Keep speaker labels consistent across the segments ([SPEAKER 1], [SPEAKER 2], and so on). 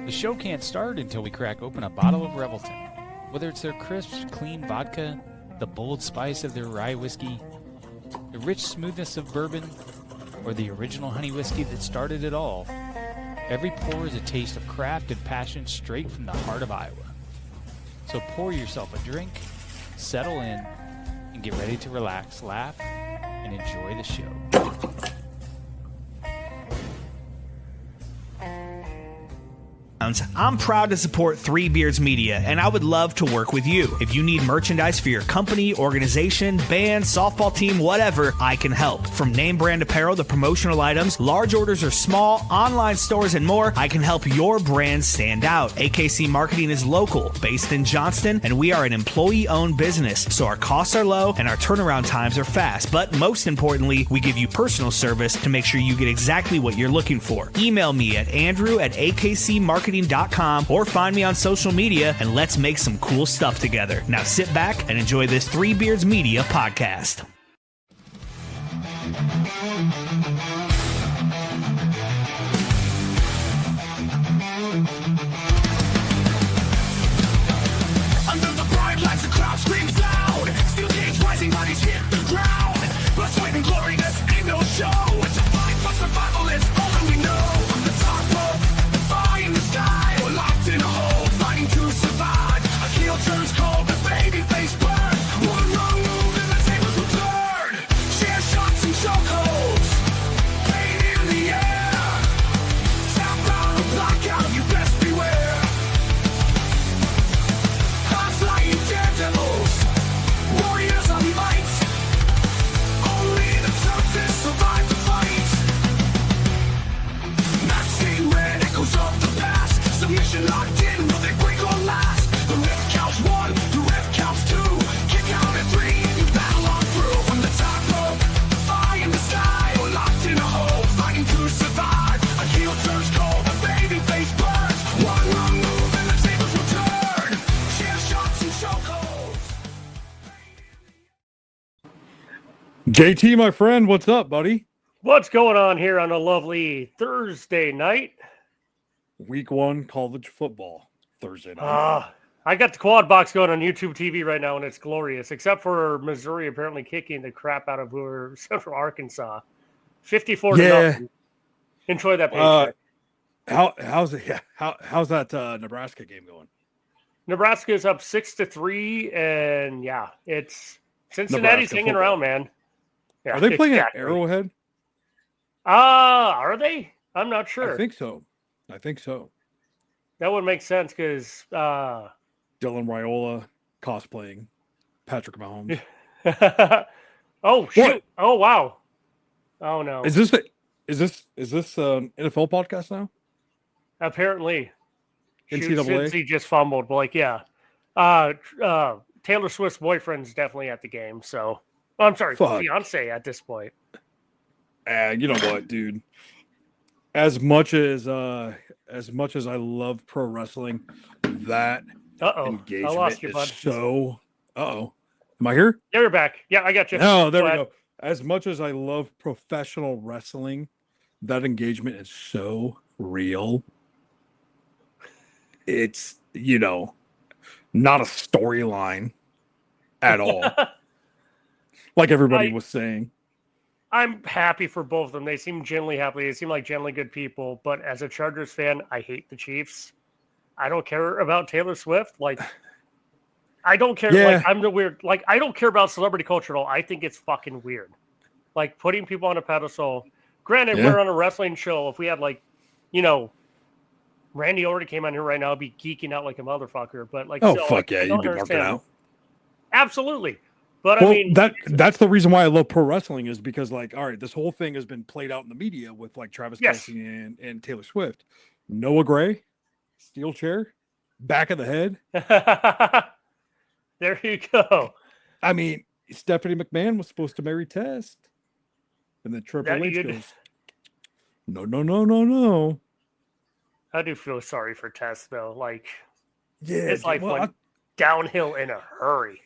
[SPEAKER 1] The show can't start until we crack open a bottle of Revelton. Whether it's their crisp, clean vodka, the bold spice of their rye whiskey, the rich smoothness of bourbon, or the original honey whiskey that started it all, every pour is a taste of craft and passion straight from the heart of Iowa. So pour yourself a drink, settle in, and get ready to relax, laugh, and enjoy the show.
[SPEAKER 2] I'm proud to support Three Beards Media, and I would love to work with you. If you need merchandise for your company, organization, band, softball team, whatever, I can help. From name brand apparel to promotional items, large orders or small, online stores, and more, I can help your brand stand out. AKC Marketing is local, based in Johnston, and we are an employee-owned business, so our costs are low and our turnaround times are fast. But most importantly, we give you personal service to make sure you get exactly what you're looking for. Email me at andrew@akcmarketing.com or find me on social media and let's make some cool stuff together. Now sit back and enjoy this Three Beards Media podcast.
[SPEAKER 3] Under the bright lights, the crowd screams loud. Steel cage rising, bodies hit the ground. Blood, sweat, and glory, this ain't no show. It's a fight for survival, it's all that we know. From the top rope, the fire in the sky. We're locked in a hole, fighting to survive. A heel turns cold, the baby face burn. One wrong move and the tables will turn. Chair shots and chokeholds, pain in the air. Tap out or block out, you best beware. High-flying daredevils, warriors of might. Only the toughest survive the fight. Not stained red echoes of the past. Submission locked in, will they break or last? The ref counts one, the ref counts two. Kick out at three, you battle on through. From the top rope, the fire in the sky. We're locked in a hole, fighting to survive. A heel turns cold, the baby face burns. One wrong move and the tables will turn. Chair shots and chokeholds.
[SPEAKER 4] JT, my friend, what's up, buddy?
[SPEAKER 5] What's going on here on a lovely Thursday night?
[SPEAKER 4] Week 1 college football Thursday night.
[SPEAKER 5] I got the quad box going on YouTube TV right now, and it's glorious, except for Missouri apparently kicking the crap out of Central Arkansas. 54 to nothing. Enjoy that paycheck.
[SPEAKER 4] How's it? Yeah, how's that Nebraska game going?
[SPEAKER 5] Nebraska is up 6-3, and yeah, it's Cincinnati's
[SPEAKER 4] Nebraska
[SPEAKER 5] hanging
[SPEAKER 4] football.
[SPEAKER 5] around, man. Yeah,
[SPEAKER 4] Are they playing
[SPEAKER 5] exactly.
[SPEAKER 4] at Arrowhead?
[SPEAKER 5] Are they? I'm not sure.
[SPEAKER 4] I think so.
[SPEAKER 5] That would make sense because
[SPEAKER 4] Dylan Raiola cosplaying Patrick Mahomes.
[SPEAKER 5] oh shoot!
[SPEAKER 4] What?
[SPEAKER 5] Oh wow! Oh no!
[SPEAKER 4] Is this an NFL podcast now?
[SPEAKER 5] Apparently,
[SPEAKER 4] NCAA?
[SPEAKER 5] he just fumbled. But like, yeah. Taylor Swift's boyfriend's definitely at the game. So, I'm sorry,
[SPEAKER 4] Fuck.
[SPEAKER 5] fiance at this point.
[SPEAKER 4] You know what, dude? As much as I love pro wrestling, that
[SPEAKER 5] I
[SPEAKER 4] engagement
[SPEAKER 5] lost you,
[SPEAKER 4] is
[SPEAKER 5] bud.
[SPEAKER 4] so. Am I here?
[SPEAKER 5] Yeah, you're back. Yeah, I got you.
[SPEAKER 4] Oh, there we
[SPEAKER 5] ahead.
[SPEAKER 4] go. As much as I love professional wrestling, that engagement is so real. It's, not a storyline at all. Like everybody was saying.
[SPEAKER 5] I'm happy for both of them. They seem genuinely happy. They seem like genuinely good people. But as a Chargers fan, I hate the Chiefs. I don't care about Taylor Swift. Like, I don't care.
[SPEAKER 4] Yeah.
[SPEAKER 5] Like, I'm the weird. Like, I don't care about celebrity culture at all. I think it's fucking weird. Like, putting people on a pedestal. Granted, we're on a wrestling show. If we had, like, Randy Orton came on here right now, I'd be geeking out like a motherfucker. But, like,
[SPEAKER 4] Oh,
[SPEAKER 5] so,
[SPEAKER 4] fuck
[SPEAKER 5] like,
[SPEAKER 4] yeah.
[SPEAKER 5] I
[SPEAKER 4] You'd
[SPEAKER 5] don't
[SPEAKER 4] be marking
[SPEAKER 5] understand.
[SPEAKER 4] out.
[SPEAKER 5] Absolutely. But,
[SPEAKER 4] Well,
[SPEAKER 5] I mean,
[SPEAKER 4] that's the reason why I love pro wrestling is because, like, all right, this whole thing has been played out in the media with, like, Travis
[SPEAKER 5] Yes.
[SPEAKER 4] Kelce and Taylor Swift. Noah Gray, steel chair, back of the head.
[SPEAKER 5] there you go.
[SPEAKER 4] I mean, Stephanie McMahon was supposed to marry Test. And then Triple H goes, no.
[SPEAKER 5] I do feel sorry for Tess, though. Like,
[SPEAKER 4] Yeah.
[SPEAKER 5] his life went downhill in a hurry.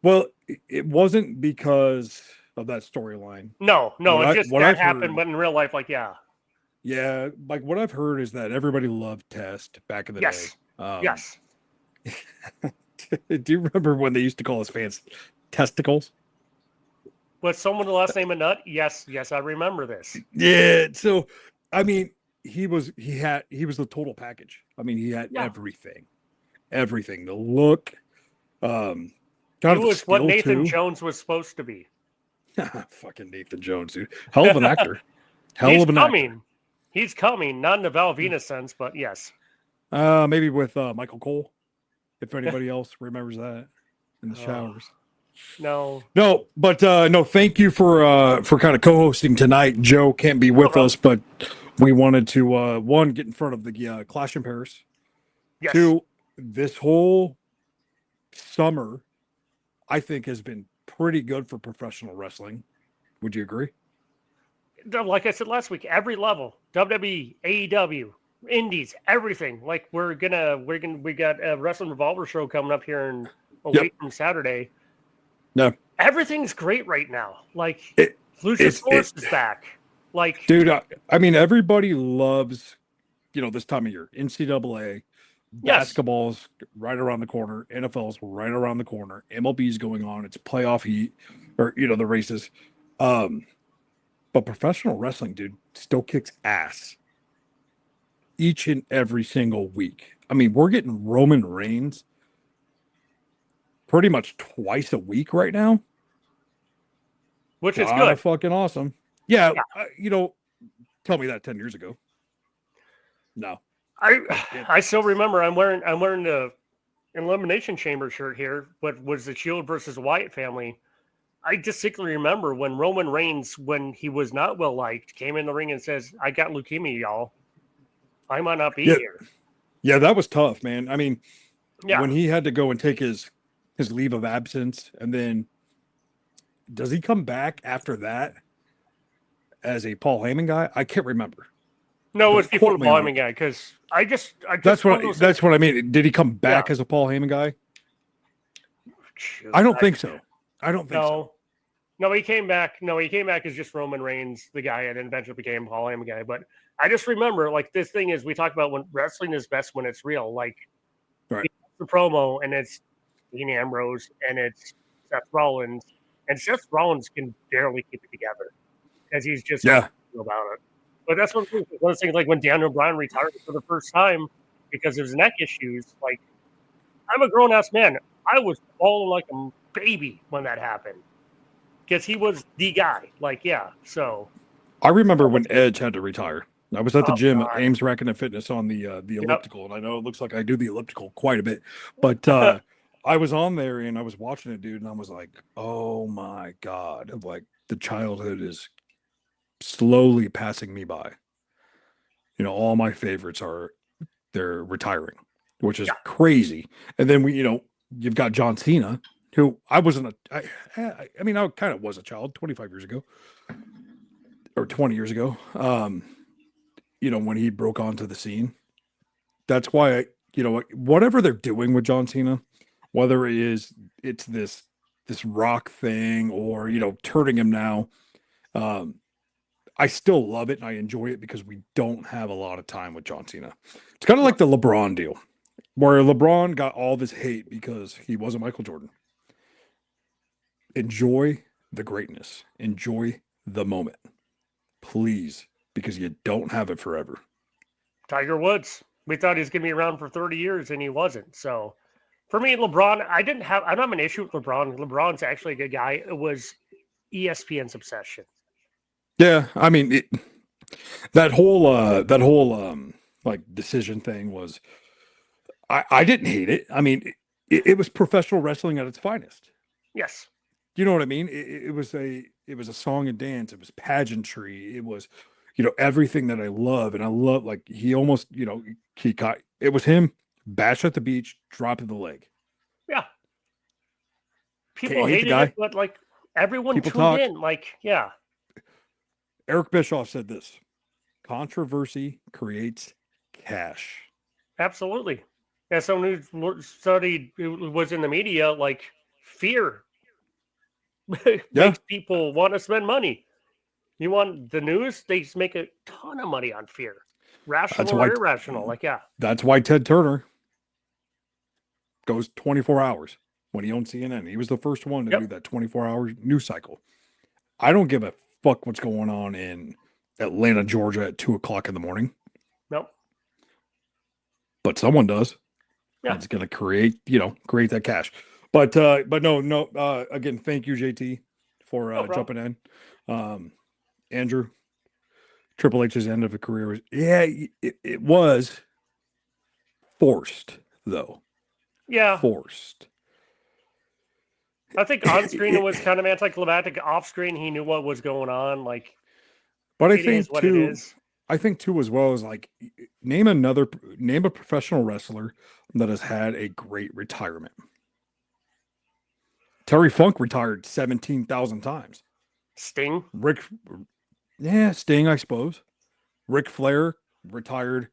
[SPEAKER 4] Well, it wasn't because of that storyline.
[SPEAKER 5] No,
[SPEAKER 4] What
[SPEAKER 5] it
[SPEAKER 4] I-
[SPEAKER 5] just
[SPEAKER 4] what
[SPEAKER 5] that
[SPEAKER 4] I've
[SPEAKER 5] happened,
[SPEAKER 4] heard-
[SPEAKER 5] but in real life, like, yeah.
[SPEAKER 4] Yeah, like what I've heard is that everybody loved Test back in the day.
[SPEAKER 5] Yes.
[SPEAKER 4] Um,
[SPEAKER 5] Yes.
[SPEAKER 4] do you remember when they used to call his fans testicles?
[SPEAKER 5] Was someone the last name a nut? Yes. Yes, I remember this.
[SPEAKER 4] Yeah. So, I mean, he was the total package. I mean, he had
[SPEAKER 5] Yeah.
[SPEAKER 4] everything, the look, um,
[SPEAKER 5] He
[SPEAKER 4] kind of the
[SPEAKER 5] was what
[SPEAKER 4] skill
[SPEAKER 5] Nathan
[SPEAKER 4] too.
[SPEAKER 5] Jones was supposed to be.
[SPEAKER 4] Fucking Nathan Jones, dude. Hell of an actor. Hell
[SPEAKER 5] He's
[SPEAKER 4] of an actor.
[SPEAKER 5] coming. He's coming, not in the Val Venus sense, but yes.
[SPEAKER 4] Maybe with Michael Cole, if anybody else remembers that in the
[SPEAKER 5] Oh,
[SPEAKER 4] showers.
[SPEAKER 5] no.
[SPEAKER 4] No, but no, thank you for kind of co-hosting tonight. Joe can't be
[SPEAKER 5] No
[SPEAKER 4] with
[SPEAKER 5] problem.
[SPEAKER 4] us, but we wanted to one get in front of the Clash in Paris.
[SPEAKER 5] Yes.
[SPEAKER 4] Two, this whole summer, I think has been pretty good for professional wrestling. Would you agree?
[SPEAKER 5] Like I said last week, every level, WWE, AEW, Indies, everything. Like we got a Wrestling Revolver show coming up here in a
[SPEAKER 4] Yep.
[SPEAKER 5] week from Saturday.
[SPEAKER 4] No,
[SPEAKER 5] Everything's great right now. Like
[SPEAKER 4] it,
[SPEAKER 5] Luchasaurus is back. Like,
[SPEAKER 4] dude. I mean, everybody loves this time of year. NCAA
[SPEAKER 5] yes,
[SPEAKER 4] basketball's right around the corner. NFL's right around the corner. MLB's going on. It's playoff heat, or the races. But professional wrestling, dude, still kicks ass each and every single week. I mean, we're getting Roman Reigns pretty much twice a week right now.
[SPEAKER 5] which is
[SPEAKER 4] Kind
[SPEAKER 5] good.
[SPEAKER 4] of fucking awesome. Yeah,
[SPEAKER 5] Yeah.
[SPEAKER 4] tell me that 10 years ago. No.
[SPEAKER 5] I still remember I'm wearing the Elimination Chamber shirt here, but was the Shield versus Wyatt family. I distinctly remember when Roman Reigns, when he was not well liked, came in the ring and says, "I got leukemia, y'all. I might not be
[SPEAKER 4] Yeah,
[SPEAKER 5] here."
[SPEAKER 4] yeah, that was tough, man. I mean,
[SPEAKER 5] Yeah.
[SPEAKER 4] when he had to go and take his leave of absence, and then does he come back after that as a Paul Heyman guy? I can't remember.
[SPEAKER 5] No, it was
[SPEAKER 4] Don't
[SPEAKER 5] before
[SPEAKER 4] quote
[SPEAKER 5] the
[SPEAKER 4] me on
[SPEAKER 5] bombing
[SPEAKER 4] it.
[SPEAKER 5] guy because I just
[SPEAKER 4] That's
[SPEAKER 5] one of those
[SPEAKER 4] that's what I mean. Did he come
[SPEAKER 5] Yeah.
[SPEAKER 4] back as a Paul Heyman guy?
[SPEAKER 5] Shoot,
[SPEAKER 4] I don't think so. I don't think so.
[SPEAKER 5] No, he came back. No, he came back as just Roman Reigns, the guy, and then eventually became Paul Heyman guy. But I just remember, like, this thing is we talk about when wrestling is best when it's real. Like,
[SPEAKER 4] Right.
[SPEAKER 5] the promo, and it's Dean Ambrose, and it's Seth Rollins, and Seth Rollins can barely keep it together because he's just so
[SPEAKER 4] Yeah.
[SPEAKER 5] about it. But that's one of the things, like when Daniel Bryan retired for the first time because of his neck issues. Like, I'm a grown ass man. I was bawling like a baby when that happened because he was the guy. Like, yeah. So,
[SPEAKER 4] I remember when Edge had to retire. I was at the
[SPEAKER 5] oh
[SPEAKER 4] gym at
[SPEAKER 5] god,
[SPEAKER 4] Ames Racking and Fitness on the
[SPEAKER 5] yep.
[SPEAKER 4] elliptical, and I know it looks like I do the elliptical quite a bit, but I was on there and I was watching it, dude, and I was like, "Oh my god!" Of like the childhood is slowly passing me by. All my favorites they're retiring, which is
[SPEAKER 5] Yeah.
[SPEAKER 4] crazy. And then you've got John Cena, who I wasn't I mean, I kind of was a child 25 years ago or 20 years ago. When he broke onto the scene. That's why whatever they're doing with John Cena, whether it's this rock thing or turning him now, I still love it and I enjoy it because we don't have a lot of time with John Cena. It's kind of like the LeBron deal, where LeBron got all this hate because he wasn't Michael Jordan. Enjoy the greatness. Enjoy the moment. Please, because you don't have it forever.
[SPEAKER 5] Tiger Woods. We thought he was going to be around for 30 years, and he wasn't. So, for me, LeBron, I don't have an issue with LeBron. LeBron's actually a good guy. It was ESPN's obsession.
[SPEAKER 4] Yeah, I mean, that whole like decision thing was, I didn't hate it. I mean, it was professional wrestling at its finest.
[SPEAKER 5] Yes.
[SPEAKER 4] You know what I mean? It was a song and dance. It was pageantry. It was, everything that I love. And I love, like, he almost, he got, it was him, bash at the beach, dropping the leg.
[SPEAKER 5] Yeah. People
[SPEAKER 4] Can't hate the
[SPEAKER 5] hated
[SPEAKER 4] guy.
[SPEAKER 5] it, but like everyone
[SPEAKER 4] People
[SPEAKER 5] tuned
[SPEAKER 4] talk.
[SPEAKER 5] in. Like, yeah.
[SPEAKER 4] Eric Bischoff said this: controversy creates cash.
[SPEAKER 5] Absolutely. As someone who studied, who was in the media, like fear
[SPEAKER 4] Yeah.
[SPEAKER 5] makes people want to spend money. You want the news? They just make a ton of money on fear, rational
[SPEAKER 4] That's
[SPEAKER 5] or
[SPEAKER 4] why
[SPEAKER 5] irrational. Like, yeah,
[SPEAKER 4] that's why Ted Turner goes 24 hours when he owned CNN. He was the first one to
[SPEAKER 5] Yep.
[SPEAKER 4] do that 24-hour news cycle. I don't give a fuck what's going on in Atlanta, Georgia at 2 o'clock in the morning,
[SPEAKER 5] nope,
[SPEAKER 4] but someone does.
[SPEAKER 5] yeah,
[SPEAKER 4] It's going to create that cash. But no. Again, thank you, JT, for
[SPEAKER 5] no problem.
[SPEAKER 4] jumping in. Andrew, Triple H's end of a career was, yeah, it was forced though.
[SPEAKER 5] Yeah,
[SPEAKER 4] Forced.
[SPEAKER 5] I think on screen it was kind of anticlimactic. Off screen, he knew what was going on. Like,
[SPEAKER 4] But I
[SPEAKER 5] it is
[SPEAKER 4] think
[SPEAKER 5] what it
[SPEAKER 4] too,
[SPEAKER 5] is.
[SPEAKER 4] I think too as well as like name a professional wrestler that has had a great retirement. Terry Funk retired 17,000 times.
[SPEAKER 5] Sting,
[SPEAKER 4] Sting, I suppose. Ric Flair retired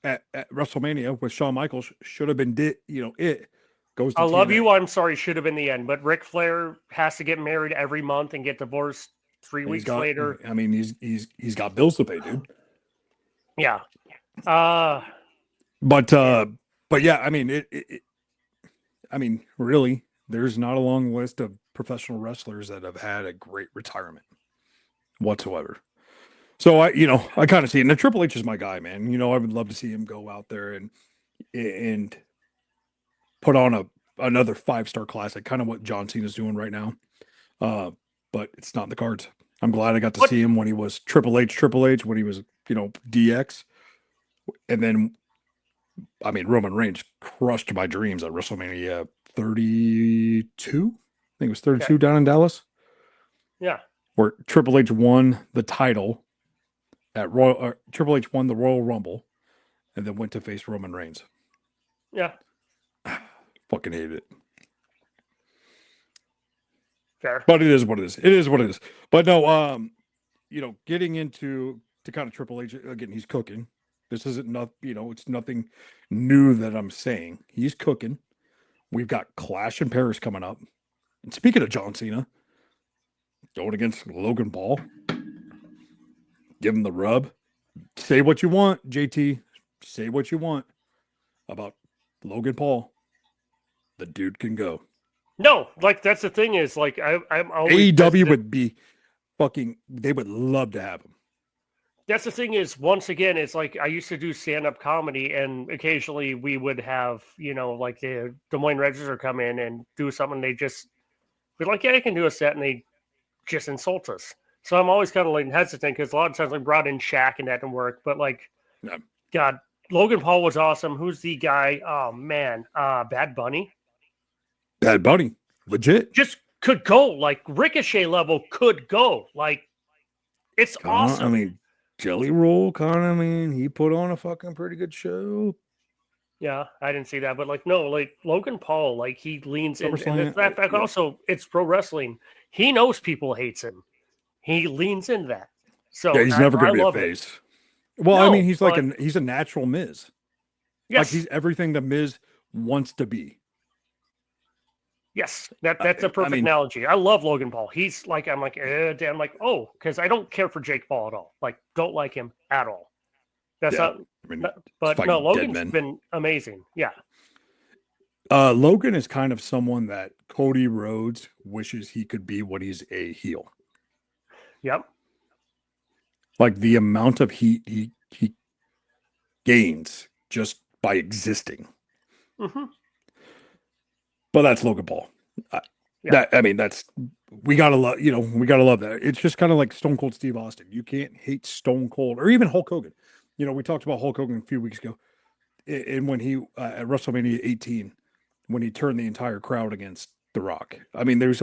[SPEAKER 4] at WrestleMania with Shawn Michaels. Should have been it goes to
[SPEAKER 5] I love
[SPEAKER 4] TNA.
[SPEAKER 5] you. I'm sorry, should have been the end. But Ric Flair has to get married every month and get divorced 3 weeks later.
[SPEAKER 4] I mean, he's got bills to pay, dude.
[SPEAKER 5] Yeah.
[SPEAKER 4] But yeah, I mean I mean, really, there's not a long list of professional wrestlers that have had a great retirement whatsoever. So I kind of see it. And Triple H is my guy, man. I would love to see him go out there and put on another 5-star classic, kind of what John Cena's doing right now. But it's not in the cards. I'm glad I got to see him when he was Triple H, when he was, DX. And then, I mean, Roman Reigns crushed my dreams at WrestleMania 32. I think it was 32 down in Dallas.
[SPEAKER 5] Yeah.
[SPEAKER 4] Where Triple H won the title at Triple H won the Royal Rumble and then went to face Roman Reigns.
[SPEAKER 5] Yeah.
[SPEAKER 4] Fucking hated it.
[SPEAKER 5] Fair.
[SPEAKER 4] But it is what it is. It is what it is. But no, getting into kind of Triple H again, he's cooking. This isn't it's nothing new that I'm saying. He's cooking. We've got Clash in Paris coming up. And speaking of John Cena, going against Logan Paul, give him the rub. Say what you want, JT. Say what you want about Logan Paul. The dude can go.
[SPEAKER 5] No, like that's the thing is like I'm always
[SPEAKER 4] AEW would be they would love to have him.
[SPEAKER 5] That's the thing is once again, it's like I used to do stand-up comedy and occasionally we would have, like the Des Moines Register come in and do something. They just be like, yeah, I can do a set, and they just insult us. So I'm always kind of like hesitant because a lot of times I brought in Shaq and that didn't work. But like,
[SPEAKER 4] Yeah.
[SPEAKER 5] God, Logan Paul was awesome. Who's the guy? Oh man, Bad Bunny.
[SPEAKER 4] Bad Bunny, legit.
[SPEAKER 5] Just could go like Ricochet level. Could go like it's awesome.
[SPEAKER 4] I mean, Jelly Roll he put on a fucking pretty good show.
[SPEAKER 5] Yeah, I didn't see that, but like no, like Logan Paul, like he leans in, and the fact
[SPEAKER 4] yeah.
[SPEAKER 5] also it's pro wrestling. He knows people hates him. He leans into that. So
[SPEAKER 4] Yeah, he's never going to be a face. Well, I mean, he's like he's a natural Miz.
[SPEAKER 5] Yes,
[SPEAKER 4] like he's everything the Miz wants to be.
[SPEAKER 5] Yes, that's a perfect analogy. I love Logan Paul. He's like I'm like because I don't care for Jake Paul at all. Like don't like him at all. That's but no, Logan's been amazing. Yeah.
[SPEAKER 4] Logan is kind of someone that Cody Rhodes wishes he could be when he's a heel.
[SPEAKER 5] Yep.
[SPEAKER 4] Like the amount of heat he gains just by existing.
[SPEAKER 5] Mm-hmm.
[SPEAKER 4] But that's Logan Paul. We gotta love that. It's just kind of like Stone Cold Steve Austin. You can't hate Stone Cold or even Hulk Hogan. We talked about Hulk Hogan a few weeks ago, and when he at WrestleMania 18, when he turned the entire crowd against The Rock. I mean, there's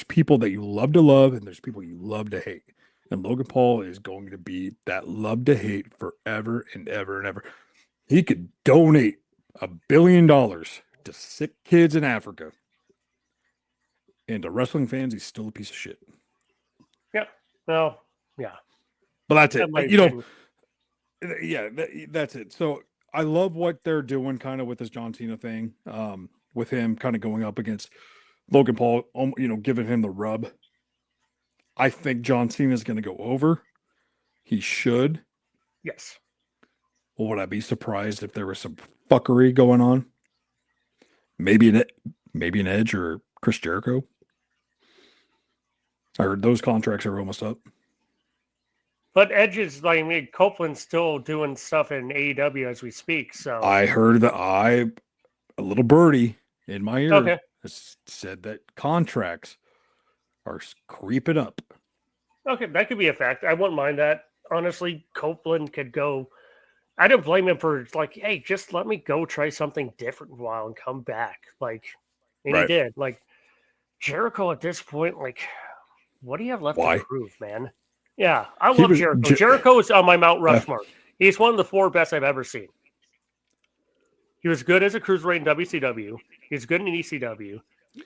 [SPEAKER 4] people that you love to love, and there's people you love to hate. And Logan Paul is going to be that love to hate forever and ever and ever. He could donate $1 billion to sick kids in Africa. And to wrestling fans, he's still a piece of shit.
[SPEAKER 5] Yeah. Well, yeah.
[SPEAKER 4] But that's it. That's it. So I love what they're doing kind of with this John Cena thing, with him kind of going up against Logan Paul, giving him the rub. I think John Cena is going to go over. He should.
[SPEAKER 5] Yes.
[SPEAKER 4] Well, would I be surprised if there was some fuckery going on? Maybe an Edge or Chris Jericho. I heard those contracts are almost up.
[SPEAKER 5] But Edge is like, I mean, Copeland's still doing stuff in AEW as we speak. So
[SPEAKER 4] I heard that a little birdie in my ear
[SPEAKER 5] okay.
[SPEAKER 4] said that contracts are creeping up.
[SPEAKER 5] Okay, that could be a fact. I wouldn't mind that. Honestly, Copeland could go. I don't blame him for like, hey, just let me go try something different for a while and come back. Like, and he
[SPEAKER 4] Right.
[SPEAKER 5] did. Like Jericho at this point, like, what do you have left
[SPEAKER 4] Why?
[SPEAKER 5] to prove, man? Yeah, I
[SPEAKER 4] He
[SPEAKER 5] love
[SPEAKER 4] was-
[SPEAKER 5] Jericho. Jericho is on my Mount Rushmore. He's one of the 4 best I've ever seen. He was good as a cruiserweight in WCW. He was good in ECW.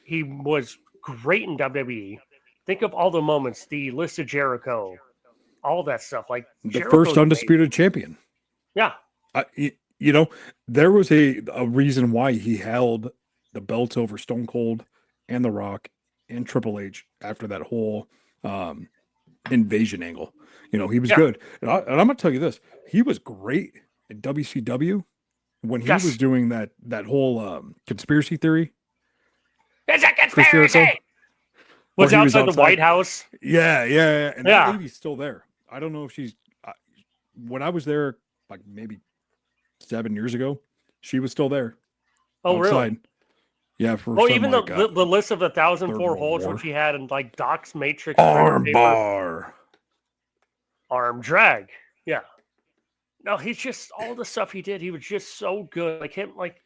[SPEAKER 5] He was great in WWE. Think of all the moments, the list of Jericho, all that stuff. Like
[SPEAKER 4] The
[SPEAKER 5] Jericho's
[SPEAKER 4] first undisputed champion.
[SPEAKER 5] Yeah.
[SPEAKER 4] There was a reason why he held the belts over Stone Cold and The Rock and Triple H after that whole invasion angle. He was good. And I'm going to tell you this. He was great in WCW when he was doing that whole conspiracy theory.
[SPEAKER 5] It's a
[SPEAKER 4] Chris Jericho.
[SPEAKER 5] conspiracy. Was
[SPEAKER 4] Where he was
[SPEAKER 5] outside the
[SPEAKER 4] outside.
[SPEAKER 5] White House.
[SPEAKER 4] Yeah. And
[SPEAKER 5] Yeah.
[SPEAKER 4] that lady's still there. I don't know if she's when I was there, like maybe 7 years ago, she was still there.
[SPEAKER 5] Oh,
[SPEAKER 4] outside.
[SPEAKER 5] really?
[SPEAKER 4] Yeah. For
[SPEAKER 5] Oh,
[SPEAKER 4] some,
[SPEAKER 5] even
[SPEAKER 4] like,
[SPEAKER 5] the list of 1,004
[SPEAKER 4] World
[SPEAKER 5] holds,
[SPEAKER 4] War.
[SPEAKER 5] which he had in like Doc's Matrix
[SPEAKER 4] arm
[SPEAKER 5] paper,
[SPEAKER 4] bar.
[SPEAKER 5] arm drag. Yeah. No, he's just all the stuff he did. He was just so good. Like him, like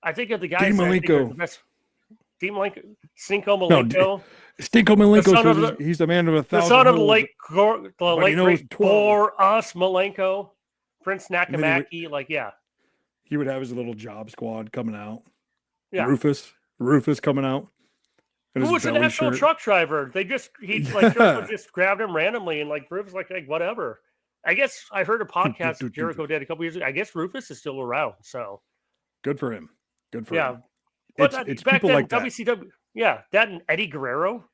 [SPEAKER 5] I think of the guys.
[SPEAKER 4] Dean
[SPEAKER 5] that I think are
[SPEAKER 4] Malenko.
[SPEAKER 5] the best. Dean Malenko, Cinco Malenko,
[SPEAKER 4] Stinko
[SPEAKER 5] son
[SPEAKER 4] Malenko
[SPEAKER 5] of
[SPEAKER 4] says he's the man of
[SPEAKER 5] the
[SPEAKER 4] 1,000
[SPEAKER 5] son of the
[SPEAKER 4] holds.
[SPEAKER 5] late
[SPEAKER 4] he knows
[SPEAKER 5] great
[SPEAKER 4] 12.
[SPEAKER 5] for us Malenko, Prince
[SPEAKER 4] then he would-
[SPEAKER 5] Nakamaki. Like yeah,
[SPEAKER 4] He would have his little job squad coming out.
[SPEAKER 5] yeah.
[SPEAKER 4] Rufus coming out. in
[SPEAKER 5] Who
[SPEAKER 4] his
[SPEAKER 5] was an
[SPEAKER 4] belly
[SPEAKER 5] actual
[SPEAKER 4] shirt.
[SPEAKER 5] truck driver? He
[SPEAKER 4] Yeah.
[SPEAKER 5] Jericho just grabbed him randomly and like Rufus like whatever. I guess I heard a podcast Jericho did a couple years ago. I guess Rufus is still around. So
[SPEAKER 4] Good for him. Good for
[SPEAKER 5] yeah,
[SPEAKER 4] him.
[SPEAKER 5] but
[SPEAKER 4] It's
[SPEAKER 5] back
[SPEAKER 4] people
[SPEAKER 5] then
[SPEAKER 4] like that.
[SPEAKER 5] WCW. Yeah, that and Eddie Guerrero.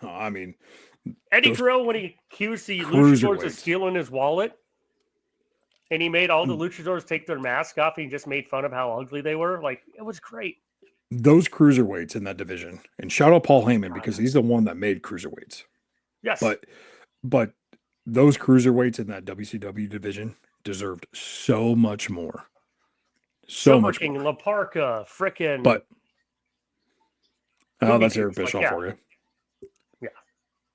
[SPEAKER 4] I mean,
[SPEAKER 5] Eddie
[SPEAKER 4] Those
[SPEAKER 5] Guerrero when he accused the luchadors of
[SPEAKER 4] cruiserweights.
[SPEAKER 5] stealing his wallet, and he made all the luchadors take their mask off, and he just made fun of how ugly they were. Like it was great.
[SPEAKER 4] those cruiserweights in that division, and shout out Paul Heyman because he's the one that made cruiserweights.
[SPEAKER 5] Yes,
[SPEAKER 4] But those cruiserweights in that WCW division deserved so much more. So
[SPEAKER 5] Silver
[SPEAKER 4] much
[SPEAKER 5] King,
[SPEAKER 4] more.
[SPEAKER 5] La Parka, frickin'
[SPEAKER 4] But
[SPEAKER 5] Looney
[SPEAKER 4] that's Eric
[SPEAKER 5] Tunes, like,
[SPEAKER 4] Bischoff
[SPEAKER 5] yeah.
[SPEAKER 4] for you.
[SPEAKER 5] Yeah.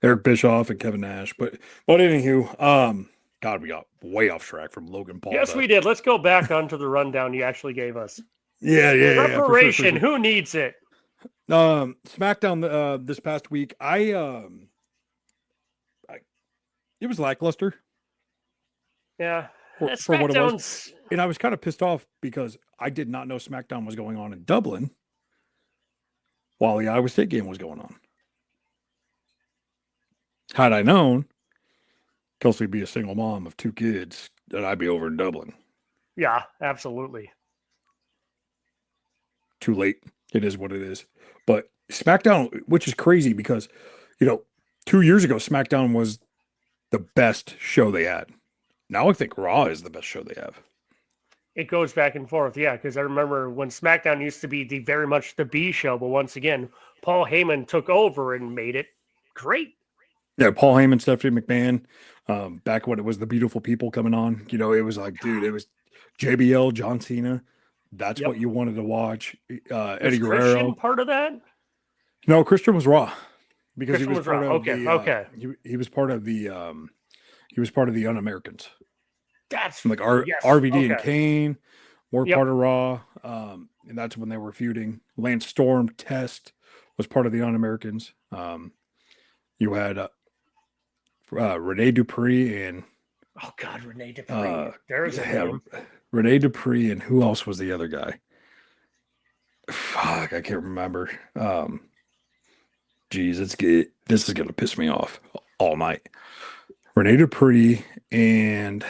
[SPEAKER 4] Eric Bischoff and Kevin Nash. But anywho, God, we got way off track from Logan Paul.
[SPEAKER 5] yes, we did. Let's go back onto the rundown you actually gave us.
[SPEAKER 4] Yeah, for sure,
[SPEAKER 5] Preparation.
[SPEAKER 4] for sure.
[SPEAKER 5] Who needs it?
[SPEAKER 4] SmackDown this past week, it was lackluster
[SPEAKER 5] Yeah,
[SPEAKER 4] for what it was.
[SPEAKER 5] SmackDown's.
[SPEAKER 4] And I was kind of pissed off because I did not know SmackDown was going on in Dublin while the Iowa State game was going on. Had I known, Kelsey would be a single mom of 2 kids, that I'd be over in Dublin.
[SPEAKER 5] Yeah, absolutely.
[SPEAKER 4] Too late. It is what it is. But SmackDown, which is crazy because, 2 years ago, SmackDown was the best show they had. Now I think Raw is the best show they have.
[SPEAKER 5] It goes back and forth, yeah, because I remember when SmackDown used to be very much the B show, but once again, Paul Heyman took over and made it great.
[SPEAKER 4] Yeah, Paul Heyman, Stephanie McMahon, back when it was the beautiful people coming on, it was like, dude, it was JBL, John Cena. That's what you wanted to watch. Eddie
[SPEAKER 5] Was
[SPEAKER 4] Guerrero.
[SPEAKER 5] Christian part of that?
[SPEAKER 4] No, Christian was Raw because
[SPEAKER 5] Christian
[SPEAKER 4] he was
[SPEAKER 5] was
[SPEAKER 4] part
[SPEAKER 5] Raw.
[SPEAKER 4] of
[SPEAKER 5] Okay.
[SPEAKER 4] he was part of the Un-Americans.
[SPEAKER 5] That's
[SPEAKER 4] Like
[SPEAKER 5] yes,
[SPEAKER 4] RVD and
[SPEAKER 5] okay.
[SPEAKER 4] Kane were
[SPEAKER 5] Yep.
[SPEAKER 4] part of Raw, and that's when they were feuding. Lance Storm, Test was part of the Un-Americans. You had Rene Dupree and
[SPEAKER 5] Oh God, Rene Dupree. There's a name.
[SPEAKER 4] Rene Dupree and who else was the other guy? Fuck, I can't remember. Geez, this is gonna piss me off all night. Rene Dupree and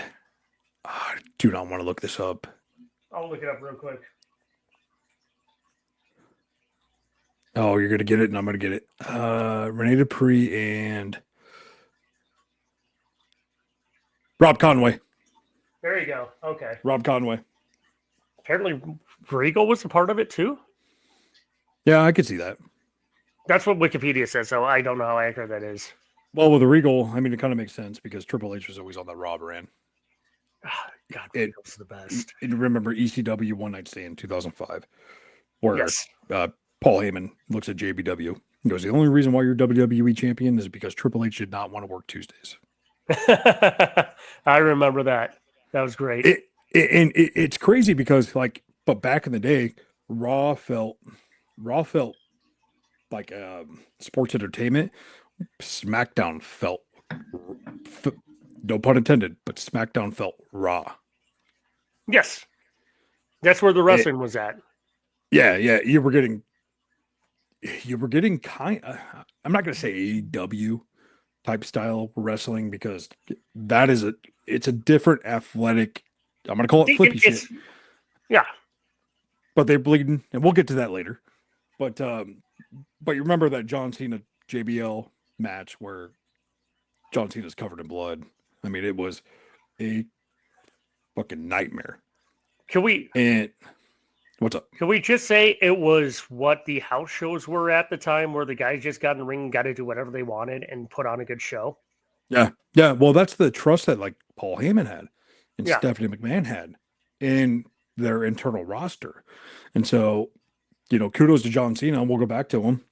[SPEAKER 4] I do not want to look this up.
[SPEAKER 5] I'll look it up real quick.
[SPEAKER 4] Oh, you're gonna get it, and I'm gonna get it. Rene Dupree and Rob Conway.
[SPEAKER 5] There you go. Okay.
[SPEAKER 4] Rob Conway.
[SPEAKER 5] Apparently, Regal was a part of it too.
[SPEAKER 4] Yeah, I could see that.
[SPEAKER 5] That's what Wikipedia says, so I don't know how accurate that is.
[SPEAKER 4] Well, with the Regal, I mean, it kind of makes sense because Triple H was always on that Raw brand.
[SPEAKER 5] God,
[SPEAKER 4] It-
[SPEAKER 5] Regal's the best.
[SPEAKER 4] And remember ECW One Night Stand 2005, where
[SPEAKER 5] Yes.
[SPEAKER 4] Paul Heyman looks at JBW and goes, "The only reason why you're WWE champion is because Triple H did not want to work Tuesdays."
[SPEAKER 5] I remember that. That was great.
[SPEAKER 4] It's crazy because but back in the day, Raw felt like sports entertainment. SmackDown felt, no pun intended, but SmackDown felt raw.
[SPEAKER 5] Yes. That's where the wrestling was at.
[SPEAKER 4] Yeah, you were getting kind. I'm not going to say AEW type style wrestling because it's a different athletic. I'm going to call it flippy shit.
[SPEAKER 5] Yeah.
[SPEAKER 4] But they're bleeding, and we'll get to that later. But you remember that John Cena JBL match where John Cena's covered in blood? I mean, it was a fucking nightmare. And what's up?
[SPEAKER 5] Can we just say it was what the house shows were at the time, where the guys just got in the ring and got to do whatever they wanted and put on a good show?
[SPEAKER 4] Yeah. Well, that's the trust that like Paul Heyman had and
[SPEAKER 5] Yeah.
[SPEAKER 4] Stephanie McMahon had in their internal roster. And so, kudos to John Cena. And we'll go back to him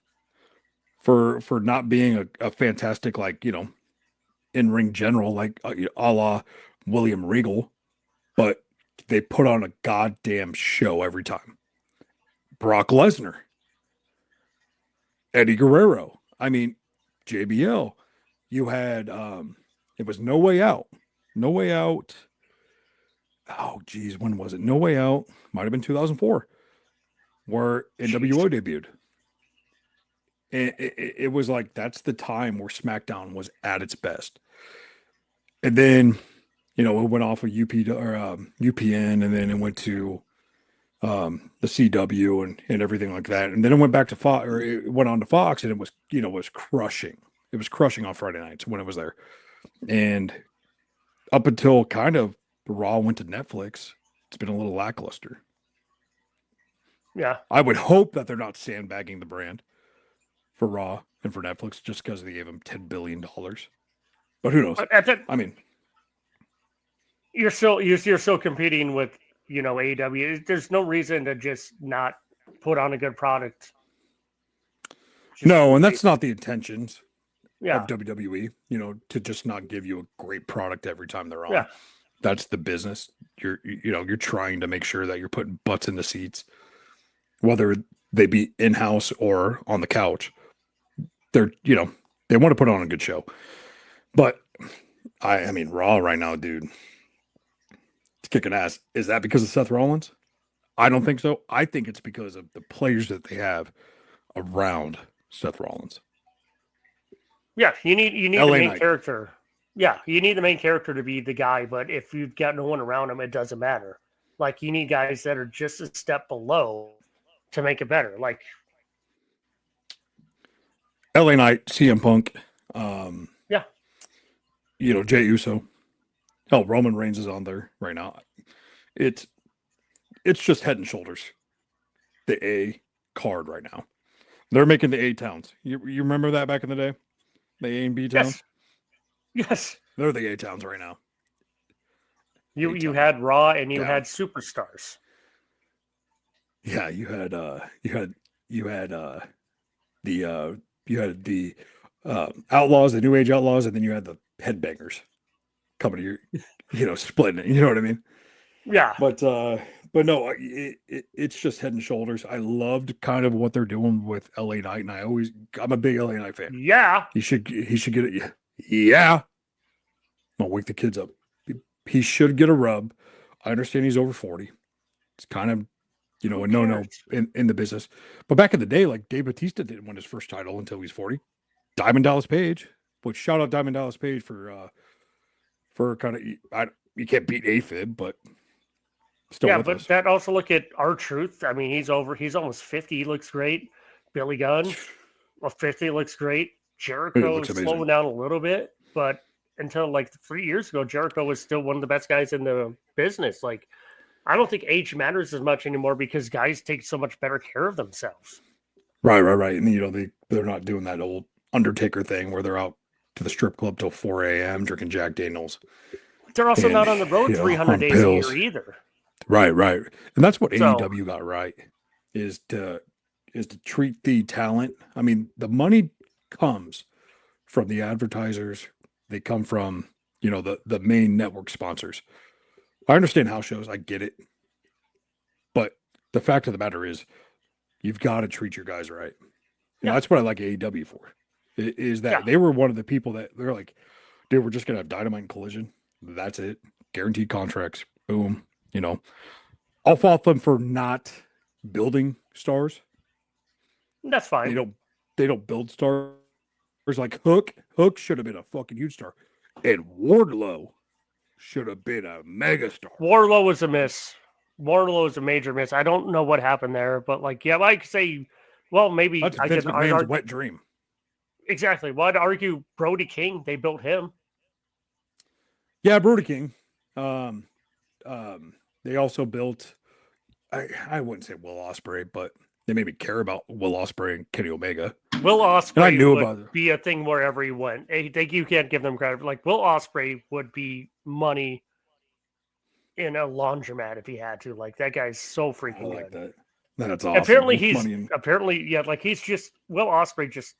[SPEAKER 4] for not being a fantastic, in-ring general, a la William Regal, but they put on a goddamn show every time. Brock Lesnar, Eddie Guerrero. I mean, JBL. You had it was No Way Out. No Way Out. Oh geez, when was it? No Way Out. Might have been 2004, where NWO debuted. And it was like that's the time where SmackDown was at its best. And then, it went off of UPN, and then it went to the CW and everything like that. And then it went back to Fox, or it went on to Fox, and it was, was crushing. It was crushing on Friday nights when it was there. And up until kind of Raw went to Netflix, it's been a little lackluster.
[SPEAKER 5] Yeah.
[SPEAKER 4] I would hope that they're not sandbagging the brand for Raw and for Netflix just because they gave them $10 billion. But who knows? I mean,
[SPEAKER 5] you're still competing with, AEW. There's no reason to just not put on a good product.
[SPEAKER 4] No, and that's not the intentions
[SPEAKER 5] Yeah.
[SPEAKER 4] of WWE, to just not give you a great product every time they're on.
[SPEAKER 5] Yeah.
[SPEAKER 4] That's the business. You're trying to make sure that you're putting butts in the seats, whether they be in-house or on the couch. They're, they want to put on a good show. But I mean, Raw right now, dude, it's kicking ass. Is that because of Seth Rollins? I don't think so. I think it's because of the players that they have around Seth Rollins.
[SPEAKER 5] Yeah, you need the
[SPEAKER 4] LA
[SPEAKER 5] main
[SPEAKER 4] Knight.
[SPEAKER 5] character. Yeah, you need the main character to be the guy, but if you've got no one around him, it doesn't matter. Like, you need guys that are just a step below to make it better. Like,
[SPEAKER 4] LA Knight, CM Punk,
[SPEAKER 5] yeah.
[SPEAKER 4] Jey Uso. Hell, Roman Reigns is on there right now. It's just head and shoulders the A card right now. They're making the A towns. You remember that back in the day? The A and B towns?
[SPEAKER 5] Yes.
[SPEAKER 4] They're the A towns right now.
[SPEAKER 5] You had Raw and you had superstars.
[SPEAKER 4] Yeah, you had the Outlaws, the New Age Outlaws, and then you had the Headbangers coming to splitting it. You know what I mean?
[SPEAKER 5] Yeah.
[SPEAKER 4] But no, it's just head and shoulders. I loved kind of what they're doing with LA Knight, and I'm a big LA Knight fan.
[SPEAKER 5] Yeah.
[SPEAKER 4] He should get it. Yeah. I'm gonna wake the kids up. He should get a rub. I understand he's over 40. It's kind of, a no in the business. But back in the day, like Dave Bautista didn't win his first title until he was 40. Diamond Dallas Page, which shout out Diamond Dallas Page for kind of, you can't beat AFib, but still
[SPEAKER 5] Yeah,
[SPEAKER 4] with
[SPEAKER 5] but
[SPEAKER 4] us.
[SPEAKER 5] that also look at R-Truth. I mean, he's almost 50. He looks great. Billy Gunn, 50 looks great.
[SPEAKER 4] It
[SPEAKER 5] Jericho
[SPEAKER 4] looks amazing.
[SPEAKER 5] slowing down a little bit, but until like 3 years ago, Jericho was still one of the best guys in the business. Like, I don't think age matters as much anymore because guys take so much better care of themselves.
[SPEAKER 4] Right. And you know, they're not doing that old Undertaker thing where they're out to the strip club till 4 a.m. drinking Jack Daniels.
[SPEAKER 5] They're also
[SPEAKER 4] And,
[SPEAKER 5] not on the road
[SPEAKER 4] you know,
[SPEAKER 5] 300
[SPEAKER 4] on
[SPEAKER 5] days
[SPEAKER 4] pills.
[SPEAKER 5] a year either.
[SPEAKER 4] Right. And that's what
[SPEAKER 5] So-
[SPEAKER 4] AEW got right is to treat the talent. I mean, the money comes from the advertisers. They come from, you know, the main network sponsors. I understand house shows. I get it. But the fact of the matter is you've got to treat your guys right. And that's what I like AEW for. Is that they were one of the people that they're like, dude, we're just gonna have Dynamite and Collision. That's it. Guaranteed contracts. Boom. You know, I'll fault them for not building stars.
[SPEAKER 5] That's fine.
[SPEAKER 4] They don't build stars like Hook. Hook should have been a fucking huge star. And Wardlow should have been a mega star.
[SPEAKER 5] Warlow was a miss. Warlow was a major miss. I don't know what happened there, but like, yeah, I could say, well, maybe
[SPEAKER 4] That's
[SPEAKER 5] I
[SPEAKER 4] Vince
[SPEAKER 5] could
[SPEAKER 4] McMahon's
[SPEAKER 5] argue
[SPEAKER 4] wet dream.
[SPEAKER 5] exactly. Well, I'd argue Brody King. They built him.
[SPEAKER 4] Yeah, Brody King. They also built. I wouldn't say Will Ospreay, but they made me care about Will Ospreay and Kenny Omega.
[SPEAKER 5] Will Ospreay
[SPEAKER 4] And I knew
[SPEAKER 5] would
[SPEAKER 4] about it.
[SPEAKER 5] be a thing wherever he went. You can't give them credit. Like Will Ospreay would be money in a laundromat if he had to. Like that guy's so
[SPEAKER 4] I
[SPEAKER 5] freaking
[SPEAKER 4] like
[SPEAKER 5] good.
[SPEAKER 4] that. That's awesome.
[SPEAKER 5] Apparently
[SPEAKER 4] With
[SPEAKER 5] he's
[SPEAKER 4] money in-
[SPEAKER 5] like he's just Will Ospreay just